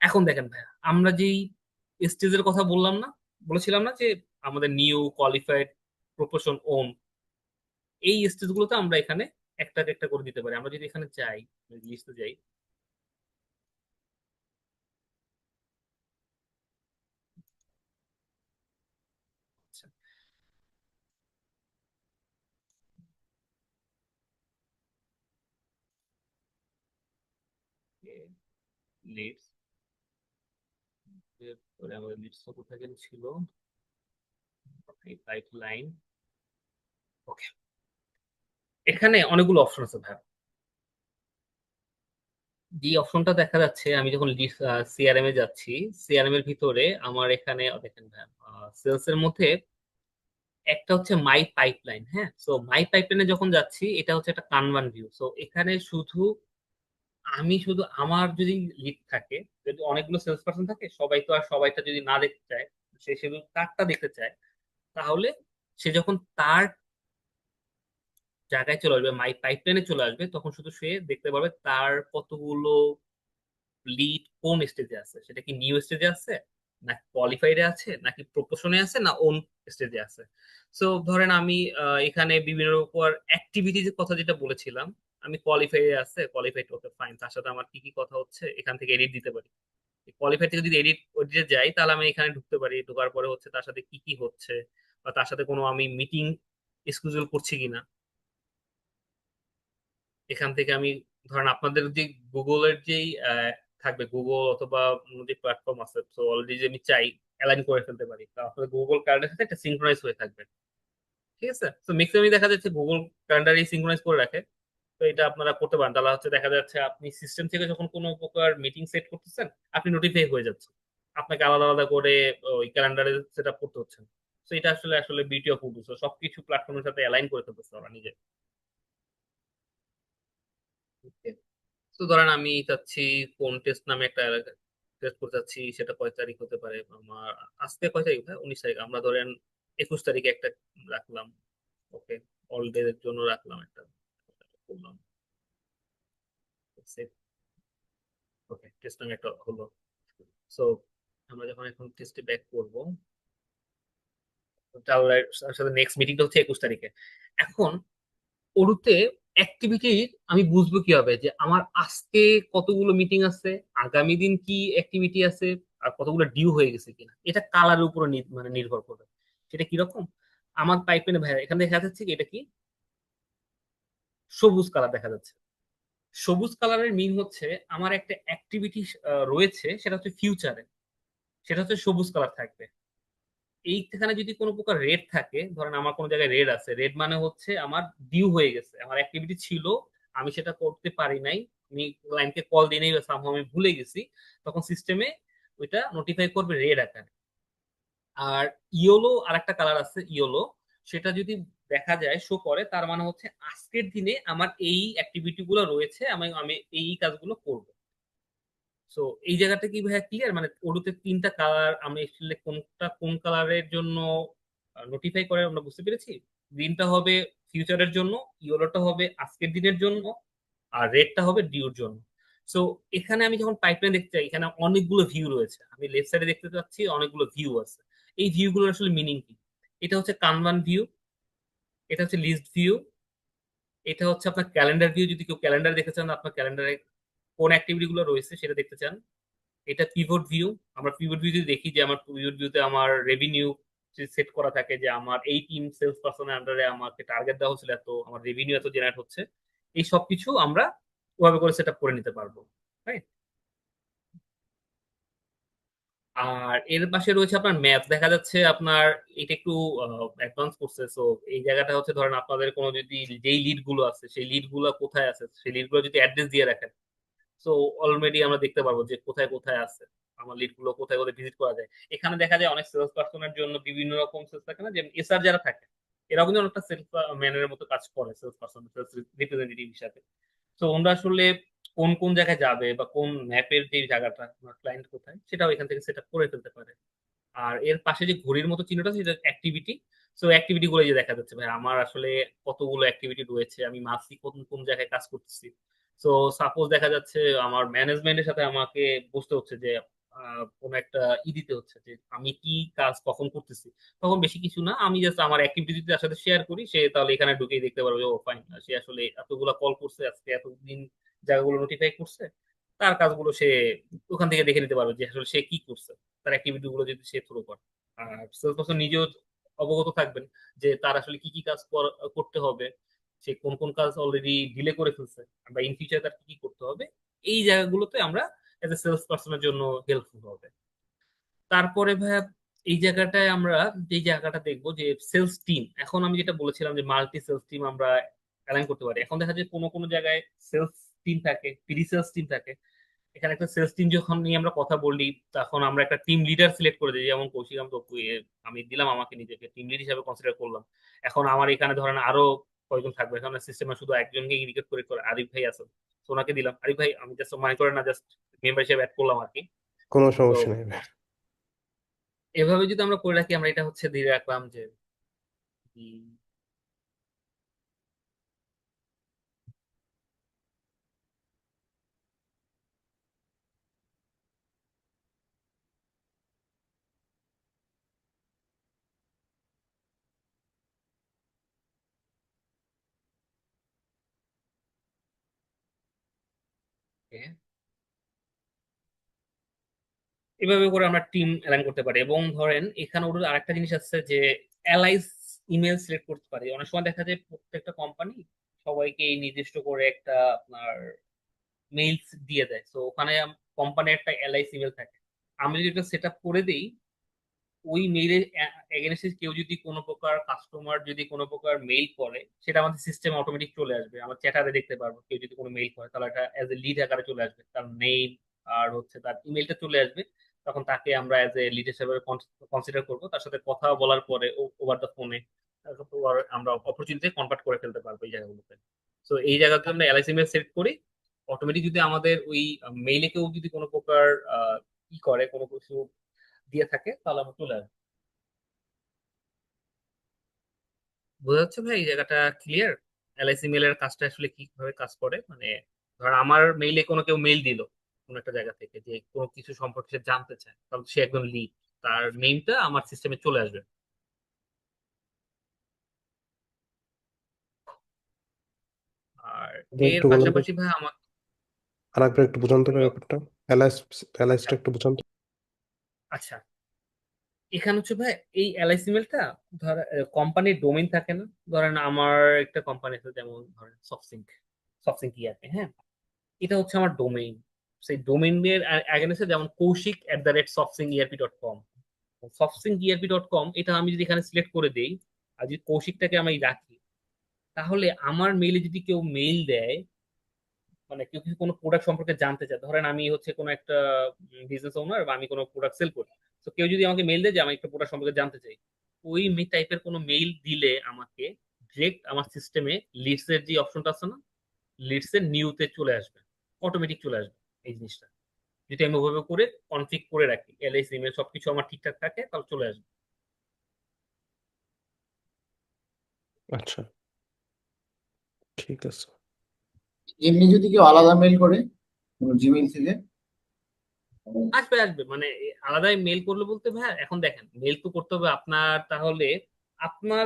এখন দেখেন ভাইয়া, আমরা যেই স্টেজের কথা বললাম না, বলেছিলাম না যে আমাদের নিউ কোয়ালিফাইড প্রপোর্শন ওন, এই স্টেজ গুলোতে আমরা এখানে একটা একটা করে দিতে পারি। আমরা যদি এখানে যাই, লিস্টে যাই, আচ্ছা, লিডস, আমাদের লিডস কোথায় যেন ছিল, পাইপলাইন, ওকে, এখানে অনেকগুলো অপশন আছে ভাই। যে অপশনটা দেখা যাচ্ছে আমি যখন সিআরএম এ যাচ্ছি, সিআরএম এর ভিতরে আমার এখানে দেখেন ভাই, সেলস এর মধ্যে একটা হচ্ছে মাই পাইপলাইন। হ্যাঁ, সো মাই পাইপলাইনে যখন যাচ্ছি, এটা হচ্ছে একটা কানভান ভিউ। সো এখানে শুধু আমার যদি লিড থাকে, যদি অনেকগুলো সেলস পার্সন থাকে, সবাই তো আর সবাইটা যদি না দেখতে চায়, সে শুধু তারটা দেখতে চায়, তাহলে সে যখন তার জায়গায় চলে আসবে, মাই পাইপলাইনে চলে আসবে, তখন শুধু সে দেখতে পারবে তার কতগুলো লিড কোন স্টেজে আছে, সেটা কি নিউ স্টেজে আছে, নাকি কোয়ালিফাইডে আছে, নাকি প্রপোশনে আছে, না ওন স্টেজে আছে। সো ধরেন আমি এখানে বিভিন্ন রকম অ্যাক্টিভিটিজ কথা যেটা বলেছিলাম, আমি কোয়ালিফাইড আছে, কোয়ালিফাইড ওকে ফাইন, তার সাথে আমার কি কি কথা হচ্ছে এখান থেকে এডিট দিতে পারি। কোয়ালিফাই থেকে যদি এডিটে যাই, তাহলে আমি এখানে ঢুকতে পারি, ঢোকার পরে হচ্ছে তার সাথে কি কি হচ্ছে, বা তার সাথে কোনো আমি মিটিং স্কেডিউল করছি কিনা। এখান থেকে আমি ধরেন আপনাদের যে গুগলের যেই থাকবে, গুগল অথবা অন্য যে প্ল্যাটফর্ম আছে, তো অলরেডি যে আমি চাই অ্যালাইন করে ফেলতে পারি, তা আপনাদের গুগল ক্যালেন্ডার সাথে একটা সিঙ্ক্রোনাইজ হয়ে থাকবে। ঠিক আছে, তো ম্যাক্সিমাম দেখা যাচ্ছে গুগল ক্যালেন্ডার সিঙ্ক্রোনাইজ করে রাখে। তো এটা আপনারা করতে পারেন, তাহলে হচ্ছে দেখা যাচ্ছে আপনি সিস্টেম থেকে যখন কোনো প্রকার মিটিং সেট করতেছেন, আপনি নোটিফাই হয়ে যাচ্ছে, আপনাকে আলাদা আলাদা করে ওই ক্যালেন্ডারে সেট আপ করতে হচ্ছে না। তো এটা আসলে আসলে বিউটি অফ উডু, সবকিছু প্ল্যাটফর্মের সাথে অ্যালাইন করে ফেলতেছে ওরা নিজে। তো ধরেন আমি চাচ্ছি কোন টেস্ট নামে একটা টেস্ট করতে চাচ্ছি, সেটা কয় তারিখ হতে পারে আমার। আজকে কয় তারিখ ভাই? 19 তারিখ। আমরা ধরেন 21 তারিখে একটা রাখলাম। ওকে, অল ডে এর জন্য রাখলাম একটা, করলাম ওকে, টেস্ট নামে একটা হলো। সো আমরা যখন এখন টেস্টে ব্যাক করবো, তাহলে তার সাথে নেক্সট মিটিংটা হচ্ছে 21 তারিখে। এখন ওরুতে অ্যাক্টিভিটি আমি বুঝবো কিভাবে যে আমার আজকে কতগুলো মিটিং আছে, আগামী দিন কি অ্যাক্টিভিটি আছে, আর কতগুলো ডিউ হয়ে গেছে কিনা, এটা কালারের উপর মানে নির্ভর করবে। সেটা কিরকম? আমার পাইপলাইনে ভাই এখানে দেখা যাচ্ছে কি, এটা কি সবুজ কালার দেখা যাচ্ছে। সবুজ কালারের মিন হচ্ছে আমার একটা অ্যাক্টিভিটি রয়েছে, সেটা হচ্ছে ফিউচারে, সেটা হচ্ছে সবুজ কালার থাকবে। এইখানে যদি কোনো প্রকার রেড থাকে, ধরেন আমার কোনো জায়গায় রেড আছে, রেড মানে হচ্ছে আমার ডিউ হয়ে গেছে, আমার অ্যাক্টিভিটি ছিল, আমি সেটা করতে পারি নাই, আমি ক্লায়েন্টকে কল দিই নাই বা somehow আমি ভুলে গেছি, তখন সিস্টেমে ওইটা নোটিফাই করবে রেড আকারে। আর ইয়েলো আর একটা কালার আছে, ইয়েলো, সেটা যদি দেখা যায় শো করে, তার মানে হচ্ছে আজকের দিনে আমার এই অ্যাক্টিভিটি গুলো রয়েছে, আমি আমি এই কাজগুলো করব। সো এই জায়গাটা কি ভাইয়া ক্লিয়ার? মানে ওডুতে তিনটা কালার, আমি আসলে কোনটা কোন কালারের জন্য নোটিফাই করে আমরা বুঝতে পেরেছি। গ্রিনটা হবে ফিউচারের জন্য, ইয়েলোটা হবে আজকের দিনের জন্য, আর রেডটা হবে ডিউর জন্য। সো এখানে আমি যখন পাইপলাইন দেখতে চাই, এখানে অনেকগুলো ভিউ রয়েছে, আমি লেফট সাইডে দেখতে পাচ্ছি অনেকগুলো ভিউ আছে। এই ভিউগুলোর আসলে মিনিং কি? এটা হচ্ছে কানবান ভিউ, এটা হচ্ছে লিস্ট ভিউ, এটা হচ্ছে আপনার ক্যালেন্ডার ভিউ, যদি কেউ ক্যালেন্ডার দেখতে চান, আপনার ক্যালেন্ডারে কোন অ্যাক্টিভিটি গুলো রয়েছে সেটা দেখতে চান। এটা পিভট ভিউ, আমরা পিভট ভিউ যদি দেখি যে আমার পিভট ভিউতে আমার রেভিনিউ সেট করা থাকে, যে আমার এই টিম সেলস পার্সনের আন্ডারে আমাকে টার্গেট দেওয়া হচ্ছিল এত, আমার রেভিনিউ এত জেনারেট হচ্ছে, এই সব কিছু আমরা ওভাবে করে সেট আপ করে নিতে পারবো। রাইট। আর এর পাশে রয়েছে আপনার ম্যাপ, দেখা যাচ্ছে আপনার এটা একটু অ্যাডভান্স করছে। সো এই জায়গাটা হচ্ছে ধরেন আপনাদের কোনো যদি যেই লিড গুলো আছে, সেই লিড গুলো কোথায় আছে, সেই লিড গুলো যদি অ্যাড্রেস দিয়ে রাখেন, সো অলরেডি আমরা দেখতে পারবো যে কোথায় কোথায় আছে, আমার লিড গুলো কোথায় কোথায় ভিজিট করা যায়। এখানে দেখা যায় অনেক সেলস পার্সনের জন্য বিভিন্ন রকম সেলস থাকে না, যে এসআর যারা থাকে, এরাও কিন্তু অনেকটা সেলস ম্যানের মতো কাজ করে, সেলস পার্সন, সেলস রিপ্রেজেন্টেটিভ হিসাবে। তো ওনারা আসলে কোন কোন জায়গায় যাবে, বা কোন ম্যাপের যে জায়গাটা ক্লায়েন্ট কোথায়, সেটাও এখান থেকে সেটা করে ফেলতে পারে। আর এর পাশে যে ঘড়ির মতো চিহ্নটা, সেটা অ্যাক্টিভিটি। সো অ্যাক্টিভিটি গুলো যে দেখা যাচ্ছে ভাই, আমার আসলে কতগুলো অ্যাক্টিভিটি রয়েছে, আমি মাসিক কোন কোন জায়গায় কাজ করতেছি। সো সাপোজ দেখা যাচ্ছে আমার ম্যানেজমেন্টের সাথে আমাকে বুঝতে হচ্ছে যে কোনো একটা দিতে হচ্ছে যে আমি কি কাজ কখন করতেছি, তখন বেশি কিছু না, আমি জাস্ট আমার অ্যাক্টিভিটি তার সাথে শেয়ার করি, সে তাহলে এখানে ঢুকেই দেখতে পারবে যে ও ফাইন, সে আসলে এতগুলা কল করছে আজকে, এতদিন জায়গাগুলো নোটিফাই করছে, তার কাজগুলো সে ওখান থেকে দেখে নিতে পারবে যে আসলে সে কি করছে, তার অ্যাক্টিভিটি গুলো যদি সে থ্রো করে। আর সেলস পারসন নিজেও অবগত থাকবেন যে তার আসলে কি কি কাজ করতে হবে, সে কোন কোন কাজ অলরেডি ডিলে করে ফেলছে, বা ইন ফিউচার তার কি কি করতে হবে। এই জায়গাগুলোতে আমরা এজ এ সেলস পার্সনের জন্য হেল্পফুল হবে। তারপরে ভাইয়া এই জায়গাটায় আমরা যে জায়গাটা দেখবো যে সেলস টিম, এখন আমি যেটা বলেছিলাম যে মাল্টি সেলস টিম আমরা অ্যালাইন করতে পারি। এখন দেখা যায় কোনো কোনো জায়গায় সেলস টিম থাকে, প্রি সেলস টিম থাকে। এখানে একটা সেলস টিম যখন নিয়ে আমরা কথা বলি, তখন আমরা একটা টিম লিডার সিলেক্ট করে দিই, যেমন কৌশিক আমি দিলাম, আমাকে নিজেকে টিম লিড হিসাবে কনসিডার করলাম। এখন আমার এখানে ধরেন আরো কয়েকজন থাকবে, এখানে সিস্টেমে শুধু একজনকে ইন্ডিকেট করে করে আরিফ ভাই আছে, তো ওনাকে দিলাম। আরিফ ভাই আমি জাস্ট মনে করেন না, জাস্ট মেম্বার হিসেবে অ্যাড করলাম আর কি। কোনো তো সমস্যা নেই ভাই। এভাবে যদি আমরা করে রাখি, আমরা এটা হচ্ছে দিয়ে রাখলাম যে এভাবে করে আমরা টিম অ্যালাইন করতে পারি। এবং ধরেন এখানে ওর আরেকটা জিনিস আছে যে অ্যালাইস ইমেল সিলেক্ট করতে পারি। অনেক সময় দেখা যায় প্রত্যেকটা কোম্পানি সবাইকে এই নির্দিষ্ট করে একটা আপনার মেইলস দিয়ে দেয়, তো ওখানে কোম্পানির একটা অ্যালাইস ইমেল থাকে। আমি যদি এটা সেট আপ করে দিই, ওই মেইলের এগেনস্টে কেউ যদি কোনো প্রকার কাস্টমার যদি কোনো প্রকার মেইল করে, সেটা আমাদের সিস্টেম অটোমেটিক চলে আসবে, আমরা চ্যাটারে দেখতে পারবো। কেউ যদি কোনো মেইল করে তাহলে এটা অ্যাজ এ লিড আকারে চলে আসবে, তার নেম আর হচ্ছে তার ইমেলটা চলে আসবে। তখন তাকে আমরা অ্যাজ এ লিড হিসেবে কনসিডার করবো, তার সাথে কথা বলার পরে ওভার দ্য ফোনে আমরা অপরচুনিটি কনভার্ট করে ফেলতে পারবো এই জায়গাগুলোতে। তো এই জায়গাতে আমরা এলআইসি মেল সেট করি, অটোমেটিক যদি আমাদের ওই মেইলে কেউ যদি কোনো প্রকার কি করে, কোনো কিছু দিয়ে থাকে, তাহলে আমরা চলে আসবো। বোঝা যাচ্ছে ভাই এই জায়গাটা ক্লিয়ার? এলআইসি মেলের কাজটা আসলে কিভাবে কাজ করে, মানে ধর আমার মেইলে কোনো কেউ মেইল দিল কোনো একটা জায়গা থেকে যে কোনো কিছু সম্পর্কে সে জানতে চায়, তাহলে সে একজন লিড, তার নেমটা আমার সিস্টেমে চলে আসবে। আর আপনি এর একটু বলুন তো, পাশাপাশি ভাই আমার আরেকবার একটু বোঝান তো ভাই ব্যাপারটা, এলআইএস এলআইএসটা একটু বোঝান তো। আচ্ছা, এখানে হচ্ছে ভাই এই এলআইসি মেলটা ধর কোম্পানির ডোমেইন থাকে না, ধরেন আমার একটা কোম্পানি আছে, যেমন ধরেন সফটসিঙ্ক, সফটসিঙ্ক ইয়ারপি, হ্যাঁ, এটা হচ্ছে আমার ডোমেইন। সেই ডোমেইনের এগেনস্টে যেমন koushik@softsyncerp.com, softsyncerp.com, এটা আমি যদি এখানে সিলেক্ট করে দেই আর যদি কৌশিকটাকে আমি রাখি, তাহলে আমার মেইলে যদি কেউ মেইল দেয়, মানে কেউ কিছু কোনো প্রোডাক্ট সম্পর্কে জানতে চায়, ধরেন আমি হচ্ছে কোনো একটা বিজনেস ওনার বা আমি কোনো প্রোডাক্ট সেল করি, তো কেউ যদি আমাকে মেইল দেয় যে আমি একটা প্রোডাক্ট সম্পর্কে জানতে চাই, ওই টাইপের কোনো মেইল দিলে আমাকে ডিরেক্ট আমার সিস্টেমে লিডস এর যে অপশনটা আছে না, লিডস এর নিউতে চলে আসবে, অটোমেটিক চলে আসবে এই জিনিসটা। যদি আমি ওভাবে করে কনফিগ করে রাখি, এলআইসি ইমেল সবকিছু আমার ঠিকঠাক থাকে, তাহলে চলে আসবে। আচ্ছা, ঠিক আছে। এমনি যদি কেউ আলাদা মেল করে কোনো জিমেইল থেকে, আসবে আসবে, মানে আলাদাই মেল করলে বলতে ভাই, এখন দেখেন মেল তো করতে হবে আপনার, তাহলে আপনার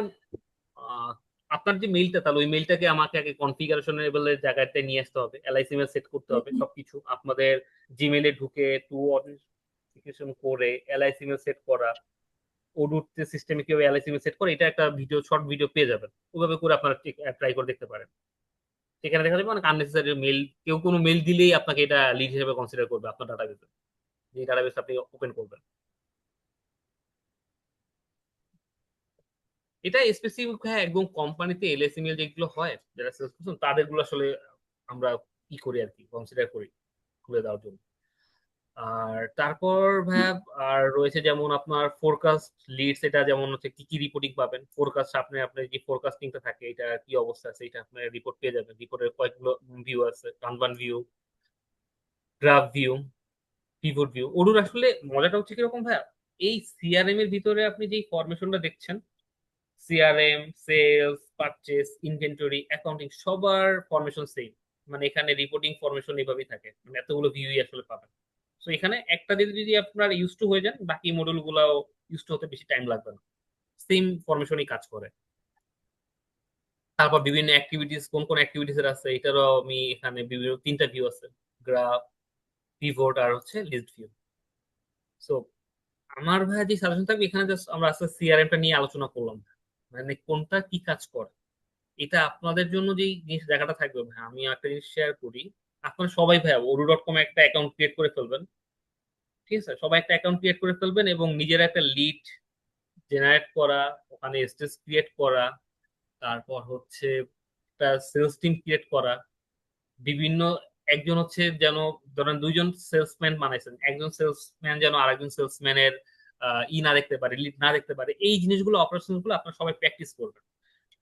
আহ, আপনার যে মেইলটা, তাহলে ওই মেইলটাকে আমাকে আগে কনফিগারেশনের জায়গাতে নিয়ে আসতে হবে, এলআইসি মেল সেট করতে হবে সবকিছু আপনাদের জিমেইলে ঢুকে টু অথেন্টিকেশন করে এলআইসি মেল সেট করা, ওডুর সিস্টেমে কিভাবে এলআইসি মেল সেট করে, এটা একটা ভিডিও, শর্ট ভিডিও পেয়ে যাবেন। ওভাবে করে আপনারা ট্রাই করে দেখতে পারেন। সেখানে দেখা যাবে অনেক আননেসেসারি মেল, কেউ কোনো মেল দিলেই আপনাকে এটা লিড হিসেবে কনসিডার করবে আপনার ডাটাবেসে, যে ডাটাবেস আপনি ওপেন করবেন। এটা স্পেসিফিক, হ্যাঁ, একদম কোম্পানিতে এলএসি মেল যেগুলো হয়, যারা সেলস পারসন তাদের গুলো আসলে আমরা কি করি আর কি, কনসিডার করি খুলে দেওয়ার জন্য। আর তারপর ভাইয়া আর রয়েছে যেমন আপনার ফোরকাস্ট লিডস, এটা যেমন হচ্ছে কি কি রিপোর্টিং পাবেন, ফোরকাস্ট আপনি আপনার যে ফোরকাস্টিংটা থাকে এটা কি অবস্থা আছে, এটা আপনার রিপোর্ট পেয়ে যাবেন। রিপোর্টের কয়েকগুলো ভিউ আছে, kanban view, graph view, pivot view. ওর আসলে মজাটা হচ্ছে কিরকম ভাইয়া, এই সিআরএম এর ভিতরে আপনি যে ফরমেশনটা দেখছেন, CRM, sales, purchase, inventory, accounting, সবার ফরমেশন সেম। মানে এখানে রিপোর্টিং ফরমেশন এভাবেই থাকে, মানে এতগুলো ভিউই আসলে পাবেন। তো এখানে একটা দিয়ে যদি আপনার ইউজ টু হয়ে যান, বাকি মডিউল গুলাও ইউজ টু হতে বেশি টাইম লাগবে না, সেম ফরমেশনই কাজ করে। তারপর বিভিন্ন অ্যাক্টিভিটিস, কোন কোন অ্যাক্টিভিটিস এর আছে এটারও আমি এখানে বিভিন্ন তিনটা ভিউ আছে, গ্রাফ, পিভট আর হচ্ছে লিস্ট ভিউ। সো আমার ভাই যে সাজেশন থাকবে এখানে, জাস্ট আমরা আজকে সিআরএম টা নিয়ে আলোচনা করলাম, মানে কোনটা কি কাজ করে। এটা আপনাদের জন্য যেই জিনিস দেখাটা থাকবে ভাই, আমি একটা জিনিস শেয়ার করি, আপনারা সবাই ভাই ওরু.কম একটা অ্যাকাউন্ট ক্রিয়েট করে ফেলবেন। ঠিক আছে, সবাই একটা অ্যাকাউন্ট ক্রিয়েট করে ফেলবেন এবং নিজের একটা লিড জেনারেট করা, ওখানে স্টেজ ক্রিয়েট করা, তারপর হচ্ছে একটা সেলস টিম ক্রিয়েট করা, বিভিন্ন একজন হচ্ছে যেন ধরেন দুইজন সেলসম্যান বানাইছেন, একজন সেলসম্যান যেন আরেকজন সেলসম্যানের ই না দেখতে পারে, লিড না দেখতে পারে, এই জিনিসগুলো অপারেশন গুলো আপনারা সবাই প্র্যাকটিস করবেন।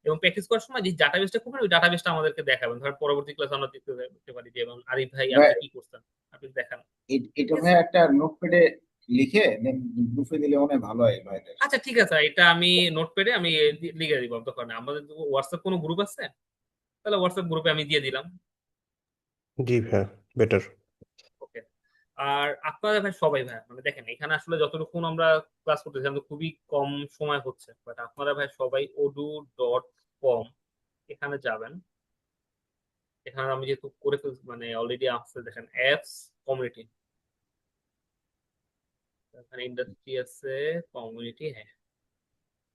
এবং প্র্যাকটিস করার সময় যে ডাটাবেসটা করবেন ওই ডাটাবেসটা আমাদেরকে দেখাবেন, ধরেন পরবর্তী ক্লাসে আমরা দেখতে পারি যে এবং আরিফ ভাই আপনি ভাই, কি করছেন, আপনি দেখান। এটা ঠিক ভাই আছে, একটা নোটপ্যাডে লিখে দেন গ্রুপে দিলে মনে হয় ভালো হয় ভাইদের। আচ্ছা ঠিক আছে, এটা আমি নোটপ্যাডে আমি লিখে দিব দোকানে। আমাদের হোয়াটসঅ্যাপ কোনো গ্রুপ আছে, তাহলে হোয়াটসঅ্যাপ গ্রুপে আমি দিয়ে দিলাম। জি ভাইয়া, বেটার। ওকে। আর আপনারা ভাই সবাই ভাই মানে দেখেন এখানে আসলে যতটুকু আমরা ক্লাস করতেছি আমাদের খুবই কম সময় হচ্ছে, বাট আপনারা ভাই সবাই odoo.com এখানে যাবেন। এখানে আমি যেহেতু করে ফেলছি মানে অলরেডি আসছে, দেখেন অ্যাপস কমিউনিটি, এখানে ইন্ডাস্ট্রি আছে, কমিউনিটি। হ্যাঁ,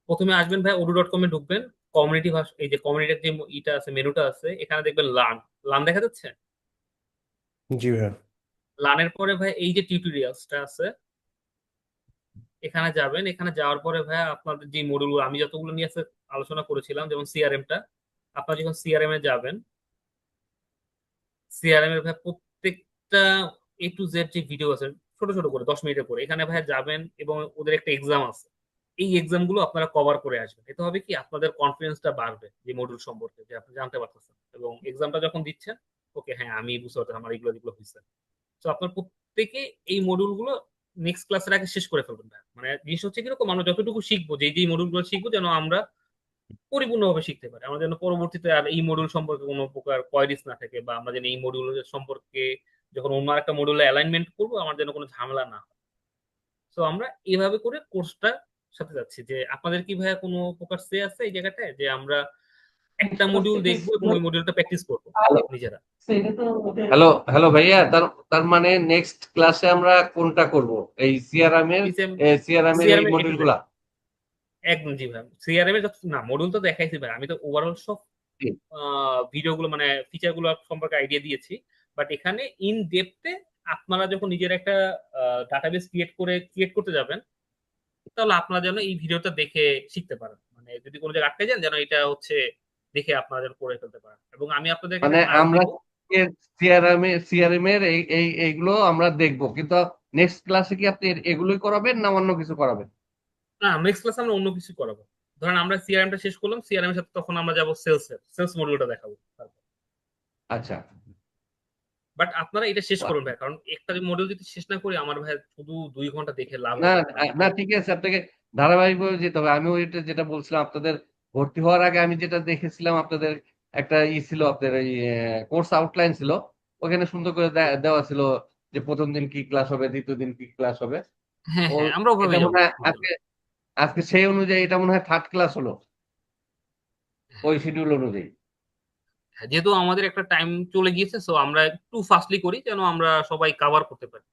প্রথমে আসবেন ভাই odoo.com এ ঢুকবেন, কমিউনিটি ভাষা, এই যে কমিউনিটির যে ইটা আছে মেনুটা আছে এখানে দেখবেন লার্ন, লার্ন দেখা যাচ্ছে। জি ভাইয়া। লার্নের পরে ভাই এই যে টিউটোরিয়ালসটা আছে এখানে যাবেন, এখানে যাওয়ার পরে ভাই আপনাদের যে মডিউল আমি যতগুলো নিয়ে আলোচনা করেছিলাম যেমন সিআরএমটা, আপনারা যখন সিআরএম এ যাবেন, সিআরএম এর ভাই প্রত্যেকটা A to Z যে ভিডিও আছে ছোট ছোট করে 10 মিনিটের করে, এখানে ভাই যাবেন এবং ওদের একটা এক্সাম আছে, এই এক্সাম গুলো আপনারা কভার করে আসবেন। এতে হবে কি আপনাদের কনফিডেন্সটা বাড়বে যে মডিউল সম্পর্কে, যে আপনি জানতে পারতেছেন এবং এক্সামটা যখন দিচ্ছেন ওকে হ্যাঁ আমি বুঝতে পারছি আমার এগুলো এগুলো হয়েছে। তো আপনার প্রত্যেকে এই মডিউল গুলো নেক্সট ক্লাসের আগে শেষ করে ফেলবেন ভাই। মানে জিনিস হচ্ছে কিরকম আমরা যতটুকু শিখবো, যে যে মডিউল গুলো শিখবো যেন আমরা পরিপূর্ণভাবে শিখতে পারি, আমাদের যেন পরবর্তীতে আর এই মডিউল সম্পর্কে কোনো প্রকার কোয়ারিজ না থাকে, বা আমরা যেন এই মডিউল সম্পর্কে যখন অন্য একটা মডিউলে অ্যালাইনমেন্ট করবো আমার যেন কোনো ঝামেলা না হয়। তো আমরা এভাবে করে কোর্সটা সাথে যাচ্ছি। যে আপনাদের কি ভাইয়া কোনো প্রকার সে আছে এই জায়গাটায় যে আমরা একটা মডিউল দেখবো এবং ওই মডিউলটা প্র্যাকটিস করবো নিজেরা? হ্যালো হ্যালো ভাইয়া, তার তার মানে নেক্সট ক্লাসে আমরা কোনটা করব? এই সিআরএম এর এই সিআরএম মডিউল গুলা? একদম জি ভাই, সিআরএম এর না মডিউল তো দেখাইছি ভাই, আমি তো ওভারঅল সব জি। ভিডিও গুলো মানে ফিচার গুলো সম্পর্কে আইডিয়া দিয়েছি। বাট এখানে ইন ডেপথে আপনারা যখন নিজের একটা ডাটাবেস ক্রিয়েট করতে যাবেন, তাহলে আপনারা যেন এই ভিডিওটা দেখে শিখতে পারেন, মানে যদি কোনো জায়গায় আটকে যান যেন এটা হচ্ছে দেখে আপনারা যেন করে ফেলতে পারেন। এবং আমি আপনাদেরকে মানে একটা ক্লাস আমরা দিব। সিআরএম এর এইগুলো আমরা দেখবো, কিন্তু নেক্সট ক্লাসে কি আপনি এগুলোই করাবেন না অন্য কিছু করাবেন? না, নেক্সট ক্লাসে আমরা অন্য কিছু করাবো। ধরেন আমরা সিআরএমটা শেষ করলাম, সিআরএম এর সাথে তখন আমরা যাবো সেলস মডিউলটা দেখাবো। আচ্ছা। বাট আপনারা এটা শেষ করুন ভাই, কারণ একটা মডিউল যদি শেষ না করি আমার ভাই শুধু 2 ঘন্টা দেখে লাভ না হবে না। না ঠিক আছে, আপনাকে ধারাবাহিকভাবে যেতে হবে। আমি ওইটা যেটা বলছিলাম, আপনাদের ভর্তি হওয়ার আগে আমি যেটা দেখেছিলাম, আপনাদের একটা ছিল, আপনাদের এই কোর্স আউটলাইন ছিল, ওখানে সুন্দর করে দেওয়া ছিল যে প্রথম দিন কি ক্লাস হবে, দ্বিতীয় দিন কি ক্লাস হবে। হ্যাঁ ও হ্যাঁ, আমরা ওভাবে এটা যাবো। মনে হয় আজকে আজকে সেই অনুযায়ী এটা মনে হয় থার্ড ক্লাস হলো ওই শিডিউল অনুযায়ী। যেহেতু আমাদের একটা টাইম চলে গিয়েছে, সো আমরা একটু ফাস্টলি করি যেন আমরা সবাই কভার করতে পারি।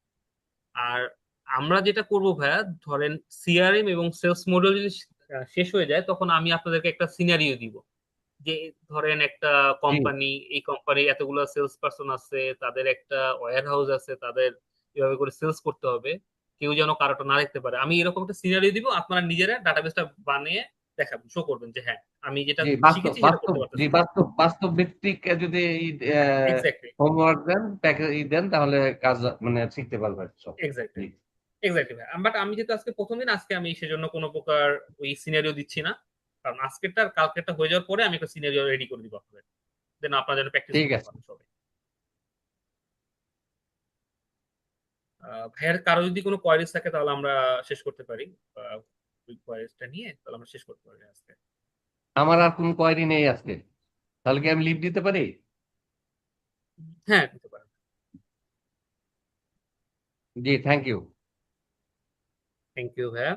আর আমরা যেটা করব ভাইয়া, ধরেন সিআরএম এবং সেলস মডিউল যদি শেষ হয়ে যায় তখন আমি আপনাদেরকে একটা সিনারিও দিব, যে ধরেন একটা জি কোম্পানি, এই কোম্পানি এতগুলো সেলস পার্সন আছে, তাদের একটা ওয়্যার হাউস আছে, তাদের এভাবে করে সেলস করতে হবে, কেউ যেন কারোটা না দেখতে পারে। আমি এরকম একটা সিনারিও দিব, আপনারা নিজেরা ডাটাবেসটা বানিয়ে দেখাবেন, শো করবেন যে হ্যাঁ আমি যেটা জি বাস্তব শিখেছি সেটা বাস্তব করতে জি পারতেছি। বাস্তব ভিত্তিক যদি এক্স্যাক্টলি হোমওয়ার্ক দেন, প্যাকেজ দেন, তাহলে কাজ মানে শিখতে পারবে সব। এক্স্যাক্টলি জি এক্স্যাক্টলি ভাই। বাট আমি যেহেতু আজকে প্রথম দিন, আজকে আমি সেজন্য কোনো প্রকার ওই সিনারিও দিচ্ছি না, কারণ আজকেরটা আর কালকেরটা হয়ে যাওয়ার পরে আমি একটা সিনারিও রেডি করে দিব আপনাদের, দেন আপনারা যেন প্র্যাকটিস ঠিক করতে আছে। পারেন সবাই। ভাইয়ার কারো যদি কোনো কোয়ারিজ থাকে তাহলে আমরা শেষ করতে পারি, ওই কোয়ারিজটা নিয়ে তাহলে আমরা শেষ করতে পারি আজকে। আমার আর কোনো কোয়ারি নেই আজকে, তাহলে কি আমি লিভ দিতে পারি? হ্যাঁ দিতে পারেন। জি থ্যাংক ইউ। থ্যাংক ইউ ভাইয়া।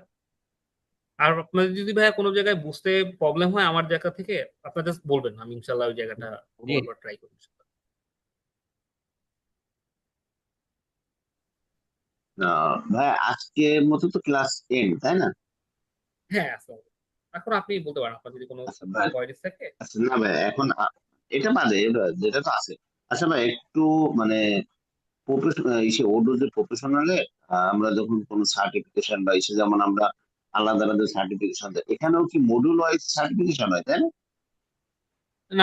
আর আপনাদের যদি ভাইয়া কোনো জায়গায় বুঝতে প্রবলেম হয় আমার জায়গা থেকে, আপনারা জাস্ট বলবেন, আমি ইনশাল্লাহ ওই জায়গাটা জি বলবার ট্রাই করবো। ভাই আজকের মতো তো ক্লাস এন্ড, তাই না? হ্যাঁ আসসালাম। এখন আপনি বলতে পারেন আপনার যদি কোনো আচ্ছা ভাই, কোয়ারিজ থাকে। আচ্ছা না ভাই এখন এটা বাদে যেটা তো আছে। আচ্ছা ভাই একটু মানে ইসে ওডু যে প্রফেশনালে আমরা যখন কোনো সার্টিফিকেশন বা ইসে যেমন আমরা আলাদা আলাদা সার্টিফিকেশন এখানেও কি মডিউল ওয়াইজ সার্টিফিকেশন হয় তাই না?